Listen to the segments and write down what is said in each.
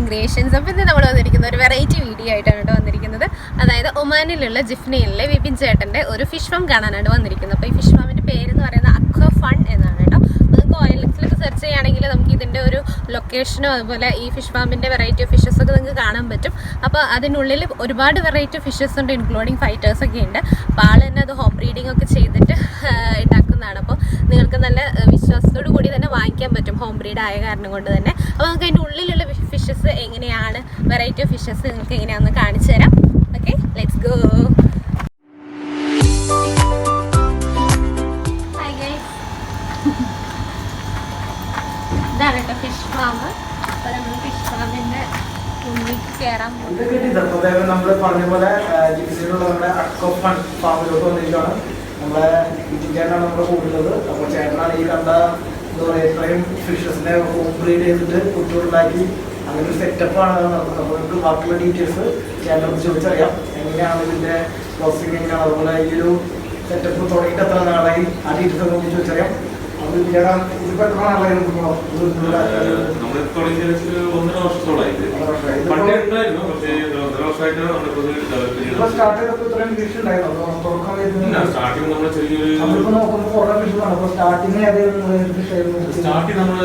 നമസ്കാരം ക്രിയേഷൻസ്. അപ്പോൾ ഇന്ന് നമ്മൾ വന്നിരിക്കുന്ന ഒരു വെറൈറ്റി വീഡിയോ ആയിട്ടാണ് കേട്ടോ വന്നിരിക്കുന്നത്. അതായത് ഒമാനിലുള്ള ജിഫ്നയിലെ വിപിൻ ചേട്ടൻ്റെ ഒരു ഫിഷ് ഫാം കാണാനാണ് വന്നിരിക്കുന്നത്. അപ്പോൾ ഈ ഫിഷ് ഫാമിൻ്റെ പേരെന്ന് പറയുന്നത് അക്വ ഫൺ എന്നാണ് കേട്ടോ. നിങ്ങൾക്ക് OLX-ലൊക്കെ സെർച്ച് ചെയ്യുകയാണെങ്കിൽ നമുക്ക് ഇതിൻ്റെ ഒരു ലൊക്കേഷനോ അതുപോലെ ഈ ഫിഷ് ഫാമിൻ്റെ വെറൈറ്റി ഓഫ് ഫിഷസ് ഒക്കെ നിങ്ങൾക്ക് കാണാൻ പറ്റും. അപ്പോൾ അതിനുള്ളിൽ ഒരുപാട് വെറൈറ്റി ഓഫ് ഫിഷസ് ഉണ്ട്, ഇൻക്ലൂഡിങ് ഫൈറ്റേഴ്സൊക്കെ ഉണ്ട്. അപ്പോൾ ആൾ തന്നെ അത് ഹോം ബ്രീഡിംഗ് ഒക്കെ ചെയ്തിട്ട് ഉണ്ടാക്കുന്നതാണ്. അപ്പോൾ നിങ്ങൾക്ക് നല്ല വിശ്വാസത്തോടു കൂടി തന്നെ വാങ്ങിക്കാൻ പറ്റും, ഹോം ബ്രീഡ് ആയ കാരണം കൊണ്ട് തന്നെ. അപ്പോൾ നമുക്ക് അതിൻ്റെ ഉള്ളിലുള്ള ഫിഷസ് എങ്ങനെയാണ്, വെറൈറ്റി ഓഫ് ഫിഷസ് നിങ്ങൾക്ക് എങ്ങനെയാണെന്ന് കാണിച്ചു തരാം. Okay, let's go. Hi guys, ഇതാണ് കേട്ടോ ഫിഷ് ഫാം. അപ്പോൾ നമ്മൾ ഫിഷ് ഫാമിൻ്റെ ഉള്ളിൽ കയറാൻ പോകും. നമ്മൾ പറഞ്ഞ പോലെ ജിപ്സിയിലുള്ള നമ്മുടെ അക്വ ഫൺ ഫാമിലോട്ട് വന്നിരിക്കുകയാണ്. നമ്മളെ ചേട്ടനാണ് നമ്മുടെ കൂടുതലുള്ളത്. അപ്പോൾ ചേട്ടനാണ് ഈ കണ്ട എന്താ പറയുക ഇത്രയും ഫിഷസിനെ ഹോം ബ്രീഡ് ചെയ്തിട്ട് കുട്ടികളുണ്ടാക്കി അങ്ങനെ ഒരു സെറ്റപ്പാണ് നടക്കുന്നത്. അപ്പോൾ നമുക്ക് ബാക്കിയുള്ള ഡീറ്റെയിൽസ് ചേട്ടനോട് ചോദിച്ചറിയാം. എങ്ങനെയാണ് ഇതിൻ്റെ പ്രോസസ്സിങ് എങ്ങനെയാണ്, അതുപോലെ ഈ ഒരു സെറ്റപ്പ് തുടങ്ങിയിട്ട് എത്ര നാളായി, ആ ഡീറ്റെയിൽസ് ഒക്കെ നമുക്ക് ചോദിച്ചറിയാം. അത് ചേട്ടാ ഇതിപ്പോൾ എത്ര നാളായി നമ്മൾ തുടങ്ങിയ 1.5 വർഷത്തോളായി. പണ്ടേ ഉണ്ടായിരുന്നു, പക്ഷേ 1.5 വർഷമായിട്ടാണ് നമ്മളിപ്പോൾ സ്റ്റാർട്ട് ചെയ്തപ്പോൾ ഇത്രയും ഫിഷ് ഉണ്ടായിരുന്നു. സ്റ്റാർട്ടിങ് നമ്മൾ ചെറിയൊരു സ്റ്റാർട്ടിങ് നമ്മൾ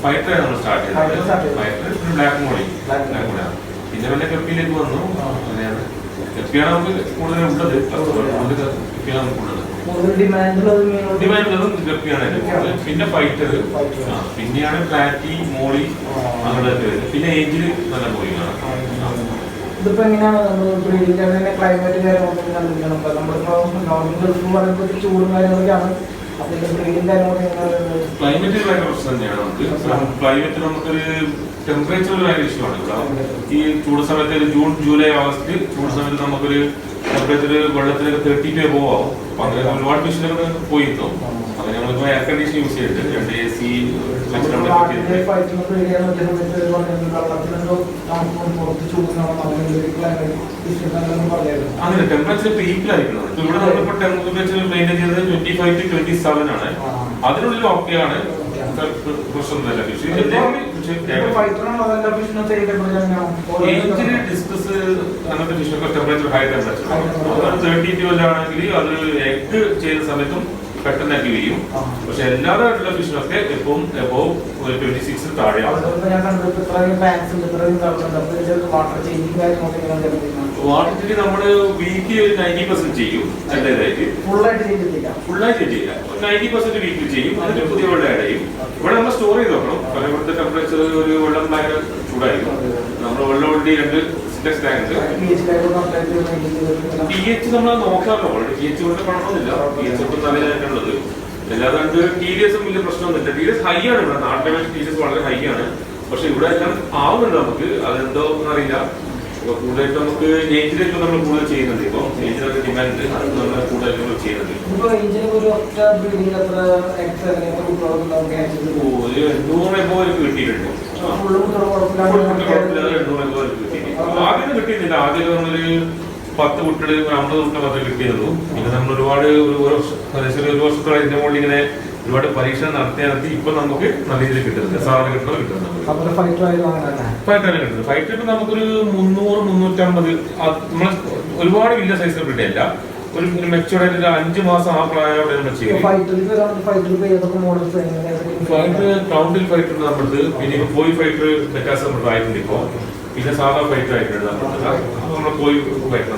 ഫൈറ്ററാണ് നമ്മൾ സ്റ്റാർട്ട് ചെയ്തത്. ഫൈറ്റർ ബ്ലാക്ക് മോളി പിന്നെ വല്ല കപ്പിയിലേക്ക് വന്നു. അങ്ങനെയാണ് കപ്പിയാണ് നമുക്ക് കൂടുതൽ ഉള്ളത്. കപ്പിയാണ് നമുക്ക് ഉള്ളത്. ഡിമാൻഡുള്ളതും ഗപ്പിയാണ്. പിന്നെ ഫൈറ്റർ, പിന്നെയാണ് പ്ലാറ്റി, മോളി, അങ്ങനെയൊക്കെ വരുന്നത്. പിന്നെ ഏഞ്ചില് നല്ല മോളിയാണ്. ഇതിപ്പോ എങ്ങനെയാണ് നമ്മൾ ബ്രീഡിംഗ് ക്ലൈമറ്റ് കാര്യങ്ങളൊക്കെ നമ്മളിപ്പോ നോർമൽ പറയുമ്പോൾ ചൂടും കാര്യങ്ങളൊക്കെയാണ്. ക്ലൈമറ്റ് ഭയങ്കര പ്രശ്നം തന്നെയാണ് നമുക്ക്. ക്ലൈമറ്റ് നമുക്കൊരു ടെമ്പറേച്ചർ ഭയങ്കര ഇഷ്യൂ ആണ് ഇവിടെ. ഈ ചൂട് സമയത്ത് ജൂൺ, ജൂലൈ, ഓഗസ്റ്റ് ചൂട് സമയത്ത് നമുക്കൊരു ടെമ്പറേച്ചർ വെള്ളത്തിലൊക്കെ 32 എബോവ് ആവും. അപ്പൊ അങ്ങനെ ഒരുപാട് ഫിഷിലൊക്കെ പോയിരുന്നു. അങ്ങനെ നമ്മളിപ്പോ എയർ കണ്ടീഷൻ യൂസ് ചെയ്തിട്ട് 2 AC അങ്ങനെ ടെമ്പറേച്ചർ പീക്കിലായിരിക്കണം. ഇവിടെ നമ്മളിപ്പോ ടെമ്പറേച്ചർ മെയിൻറ്റെയിൻ ചെയ്തത് 25 to 27 ആണ്. അതിനുള്ളിൽ ഓക്കെയാണ്, പ്രശ്നമൊന്നുമില്ല. ഏഞ്ചില് ഡിസ്കസ് അങ്ങനത്തെ ഫിഷൊക്കെ ടെമ്പറേച്ചർ ഹൈ ടെമ്പറേച്ചർ 32 ആണെങ്കിൽ അത് എഗ് ചെയ്യുന്ന സമയത്തും പെട്ടെന്ന് ആക്കി വീഴും. പക്ഷെ എല്ലാവരുള്ള ഫിഷിനൊക്കെ എപ്പോഴും എബോവ് 26 താഴെയാണ്. വാട്ടർ ചേഞ്ച് നമ്മള് വീക്കിൽ 90% ചെയ്യും. ചെറുതായിട്ട് ഫുള്ളായിട്ട് ചെയ്യില്ല, 90% വീക്കിൽ ചെയ്യും. അതിന് പുതിയ വെള്ളം ആഡ് ചെയ്യും. ഇവിടെ നമ്മൾ സ്റ്റോർ ചെയ്ത് നോക്കണം. കാരണം ഇവിടുത്തെ ടെമ്പറേച്ചർ ഒരു വെള്ളം ഭയങ്കര ചൂടായിരിക്കും. നമ്മൾ വെള്ളം ഓൾറെഡി 2 സിന്റക്സ് ടാങ്ക് pH നമ്മൾ നോക്കാറുണ്ട്. ഓൾറെഡി pH കൊണ്ട് കുഴപ്പമൊന്നുമില്ല. pH ഒക്കെ നല്ലതായിട്ടുള്ളത്. അല്ലാതെ TDS വലിയ പ്രശ്നമൊന്നുമില്ല. TDS ഹൈ ആണ് ഇവിടെ. നാട്ടിലെ TDS വളരെ ഹൈ ആണ്. പക്ഷെ ഇവിടെ എല്ലാം ആവുന്നുണ്ട് നമുക്ക്. അതെന്തോ അറിയില്ല. കൂടുതലായിട്ട് നമുക്ക് ഏഞ്ചിലേക്ക് നമ്മൾ കൂടുതൽ ചെയ്യുന്നുണ്ട്. ഇപ്പൊ ഏഞ്ചിനൊക്കെ ഡിമാൻഡ് നമ്മൾ കൂടുതലായിട്ട് ചെയ്യുന്നുണ്ട്. ഒരു 800 എബോ കിട്ടിയിട്ടുണ്ട്. ആദ്യം കിട്ടിയിട്ടില്ല. ആദ്യം നമ്മളൊരു 10 കുട്ടികൾ 50 കുട്ടികൾ മാത്രമേ കിട്ടിയുള്ളൂ. പിന്നെ നമ്മൾ ഒരുപാട് ഒരു വർഷത്തോളം ഇതിന്റെ മുകളിൽ ഇങ്ങനെ ഒരുപാട് പരീക്ഷണം നടത്തി ഇപ്പൊ നമുക്ക് നല്ല രീതിയിൽ കിട്ടുന്നത് സാധനം കിട്ടുന്നത് ഫൈറ്ററാണ് കിട്ടുന്നത്. ഫൈറ്റർ ഇപ്പൊ നമുക്കൊരു 300-350 നമ്മൾ ഒരുപാട് വലിയ സൈസ് കിട്ടില്ല. ഒരു മെച്ചൂർഡ് 5 മാസം ആ പ്രായം നമ്മൾ ചെയ്യും. ഫൈറ്റർ കൗണ്ടിൽ ഫൈറ്റർ നമ്മളത്. പിന്നെ ഇപ്പൊ പോയി ഫൈറ്റർ വ്യത്യാസം നമ്മൾ ആയിട്ടുണ്ട്. ഇപ്പൊ പിന്നെ സാധാ ഫൈറ്റർ ആയിട്ടുണ്ട് നമ്മൾ പോയി ഫൈറ്റർ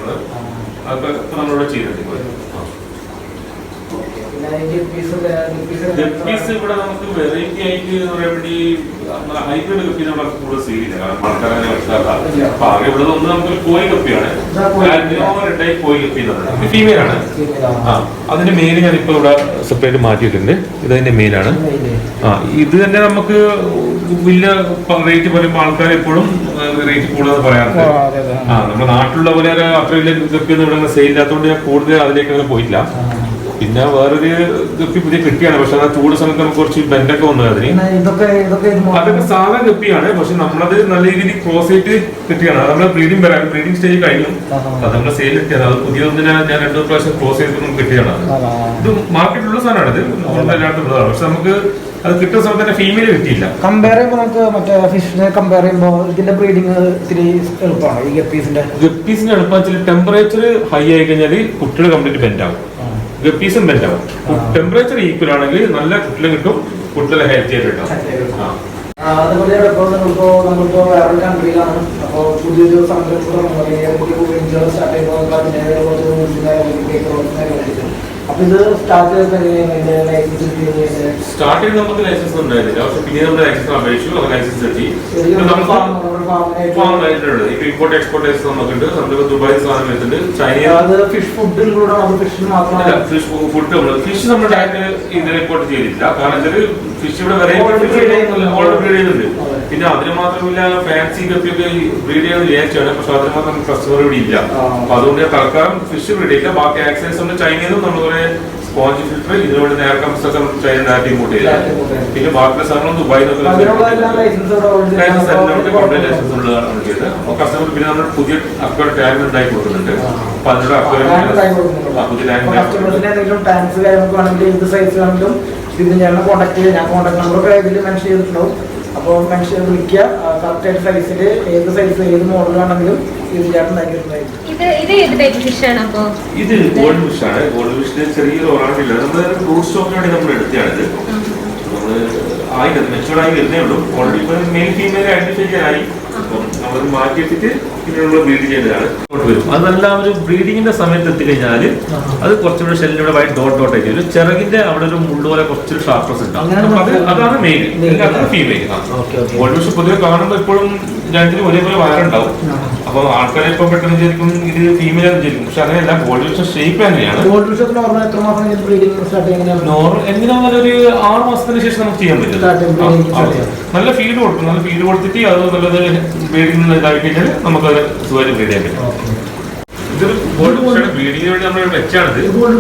അതൊക്കെ നമ്മളിവിടെ ചെയ്യുന്നുണ്ട്. ഇപ്പോൾ ഗപ്പീസ് ഇവിടെ നമുക്ക് വെറൈറ്റി ആയിട്ട് പറയാൻ വേണ്ടി ഹൈബ്രിഡ് ഗപ്പീസ് ഇവിടെ കൂടുതൽ സീരിയല്ല. കാരണം ആൾക്കാരെ മനസ്സിലാക്കാം. അപ്പൊ ആകെ ഇവിടെ ഒന്ന് നമുക്കൊരു കോഴി ഗപ്പിയാണ്. കോഴി ഗപ്പി ഫീമെയിൽ ആണ്. അതിന്റെ മെയിൻ ഞാൻ ഇപ്പൊ ഇവിടെ സെപ്പറേറ്റ് മാറ്റിയിട്ടുണ്ട്. ഇതതിന്റെ മെയിനാണ്. ഇത് തന്നെ നമുക്ക് വലിയ റേറ്റ് പറയുമ്പോൾ ആൾക്കാർ എപ്പോഴും റേറ്റ് കൂടുതൽ പറയാറുണ്ട്. നമ്മുടെ നാട്ടിലുള്ള പോലെ അത്ര വലിയ ഗപ്പി ഒന്നും ഇവിടെ സെയിൽ ഇല്ലാത്തതുകൊണ്ട് ഞാൻ കൂടുതൽ അതിലേക്ക് അങ്ങനെ പോയിട്ടില്ല. പിന്നെ വേറൊരു ഗപ്പി പുതിയ ഗപ്പിയാണ്. പക്ഷെ ആ ചൂട് സമയത്ത് നമുക്ക് കുറച്ച് ബെൻഡൊക്കെ വന്നു. അതിന് അതൊക്കെ സാധാ ഗപ്പിയാണ്. പക്ഷെ നമ്മളത് നല്ല രീതിയിൽ ക്രോസ് ചെയ്ത് കിട്ടിയാണ്. അത് നമ്മളെ ബ്രീഡിംഗ് സ്റ്റേജ് കഴിഞ്ഞു. അത് നമ്മളെ സെയിൽ കിട്ടിയത്. അത് പുതിയതൊന്നിനെ ഞാൻ 2 പ്രാവശ്യം ക്രോസ് ചെയ്ത് കിട്ടിയാണ്. ഇത് മാർക്കറ്റിലുള്ള സാധനമാണ്. ഇത് അല്ലാണ്ടുള്ളതാണ്. പക്ഷെ നമുക്ക് അത് കിട്ടുന്ന സമയത്ത് തന്നെ ഫീമെയിൽ കിട്ടിയില്ല. കമ്പയർ ചെയ്യുമ്പോൾ നമുക്ക് മറ്റേ ഫിഷിനെ കമ്പയർ ചെയ്യുമ്പോൾ ഇതിന്റെ ബ്രീഡിങ് ഇത്തിരി എളുപ്പമാണ് ഈ ഗപ്പീസിന്റെ എളുപ്പം വെച്ചാൽ ടെമ്പറേച്ചർ ഹൈ ആയി കഴിഞ്ഞാൽ കുട്ടികൾ കംപ്ലീറ്റ് ബെൻഡ് ആവും, ഗപ്പീസും ബെൻഡ് ആവും. ടെമ്പറേച്ചർ ഈക്വൽ ആണെങ്കിൽ നല്ല കുട്ടികളെ കിട്ടും, കുട്ടികളെ ഹെൽത്തി ആയിട്ട് കിട്ടും. അതുപോലെ നമ്മളിപ്പോ വേറൊരു കൺട്രിയിലാണ്. അപ്പോൾ പുതിയൊരു സംരംഭം സ്റ്റാർട്ട് ചെയ്യുമ്പോൾ അപ്പൊ ഇത് സ്റ്റാർട്ട് സ്റ്റാർട്ടിങ് നമുക്ക് ലൈസൻസ് ഉണ്ടായിരുന്നില്ല, പക്ഷെ പിന്നെ നമ്മുടെ ലൈസൻസ് അപേക്ഷിച്ചു, ലൈസൻസ് കിട്ടി. ഇപ്പൊ ഇമ്പോർട്ട് എക്സ്പോർട്ടേഴ്സ് നമുക്കുണ്ട്. നമുക്ക് ദുബായ് സാധനം വരുന്നുണ്ട്, ചൈന ഫിഷ് ഫുഡ് ഫിഷ് മാത്രമല്ല ഫിഷ് ഫുഡ് ഫിഷ് നമ്മുടെ ടൈമിൽ ഇതിൽ ഇമ്പോർട്ട് ചെയ്തിട്ടില്ല. കാരണം വെച്ചാൽ ഫിഷ് ഇവിടെ ഓൾറെഡി ബ്രീഡ് ചെയ്യുന്നുണ്ട്. പിന്നെ അതിന് മാത്രമില്ല ഫാൻസി കപ്പിയൊക്കെ ബ്രീഡ് ചെയ്യാൻ വിചാരിച്ചാണ്, പക്ഷെ അതിന് മാത്രം കസ്റ്റമർ ഇവിടെ ഇല്ല. അപ്പൊ അതുകൊണ്ട് തൽക്കാലം ഫിഷ് ബ്രീഡ് ചെയ്യില്ല. ബാക്കി ആക്സൈസ് ഉണ്ട്. ചൈനയിൽ നിന്നും നമ്മൾ കുറെ സ്പോഞ്ച് ഫിൽറ്റർ ഇതിനോട് നേരെ കംസൊക്കെ ചൈന ഡയറക്റ്റ് ഇമ്പോർട്ട് ചെയ്തത്. പിന്നെ ബാക്കി സാധനം ദുബായിൽ ലൈസൻസ് ഉള്ളതാണ് ചെയ്തത്. അപ്പൊ കസ്റ്റമർ പിന്നെ നമ്മൾ പുതിയ അക്വർ ടാങ്ക് ഉണ്ടാക്കി കൊടുക്കുന്നുണ്ട്. അപ്പൊ അതിനോട് അക്വർ പുതിയ ടാങ്ക്സ് കാര്യങ്ങളൊക്കെ ഏത് സൈസ് വേണമെങ്കിലും ഇത് ഞാൻ കോൺടാക്ട് ചെയ്ത് ഞാൻ കോൺടാക്ട് നമ്പറൊക്കെ ഇതിൽ മെൻഷൻ ചെയ്തിട്ടുണ്ടാവും. അപ്പോൾ മെൻഷൻ വിളിക്കുക, കറക്റ്റായിട്ട് സൈസിൽ ഏത് സൈസ് ഏത് മോഡൽ ആണെങ്കിലും ഇത് ചേട്ടൻ ഇത് ഗോൾഡ് ഫിഷ് ആണ്. ഗോൾഡ് ഫിഷിന് ചെറിയൊരു ഒറാണ്ടില്ല. നമ്മൾ ഫ്രൂട്ട് സ്റ്റോക്കിന് വേണ്ടി നമ്മൾ എടുത്തതാണിത്. നമ്മൾ മെച്ചൂർഡായി വരുന്നേ ഉള്ളൂ. ഓൾറെഡി ഇപ്പൊ മെയിൽ ഫീമെയിൽ ഐഡന്റിഫൈ ചെയ്യാനായി. അപ്പം നമ്മളത് മാറ്റിയെത്തിട്ട് പിന്നെ നമ്മൾ ബ്രീഡ് ചെയ്യേണ്ടതാണ്. വരും അതെല്ലാം ഒരു ബ്രീഡിങ്ങിന്റെ സമയത്ത് എത്തിക്കഴിഞ്ഞാൽ അത് കുറച്ചുകൂടെ ഷെല്ലിന്റെ വൈറ്റ് ഡോട്ട് ഡോട്ട് ആയിട്ട് വരും. ചിറകിന്റെ അവിടെ ഒരു മുള്ളു പോലെ കുറച്ചൊരു ഷാർപ്പ്നെസ് ഉണ്ടാവും. അതാണ് മെയിൽ, അതാണ് ഫീമെയിൽ. ഗോൾഡ് ഫിഷ് പൊതുവെ കാണുമ്പോൾ എപ്പോഴും രണ്ടിനും ഒരേപോലെ വയറുണ്ടാവും. അപ്പൊ ആൾക്കാരെ ഇപ്പൊ പെട്ടെന്ന് വിചാരിക്കും ഇത് ഫീമെയിൽ ആണെന്ന് വിചാരിക്കും. പക്ഷെ അങ്ങനെയല്ല, ഗോൾഡ് ഫിഷ് ഷേപ്പ് അങ്ങനെയാണ്. നോർമൽ എങ്ങനെയാണെന്ന് ഒരു 6 മാസത്തിന് ശേഷം നമുക്ക് ചെയ്യാൻ പറ്റും. നല്ല ഫീഡ് കൊടുക്കും. നല്ല ഫീഡ് കൊടുത്തിട്ട് അത് നല്ലത് ബ്രീഡിംഗ് ഇതായി കഴിഞ്ഞാൽ നമുക്കത് സുഖമായിട്ട് ബ്രീഡ് ചെയ്യാൻ പറ്റും. ഇതൊരു ഗോൾഡ് ഫിഷാണ്. ബ്രീഡിങ്ങിന് വേണ്ടി നമ്മൾ വെച്ചാണിത്. ഗോൾഡ്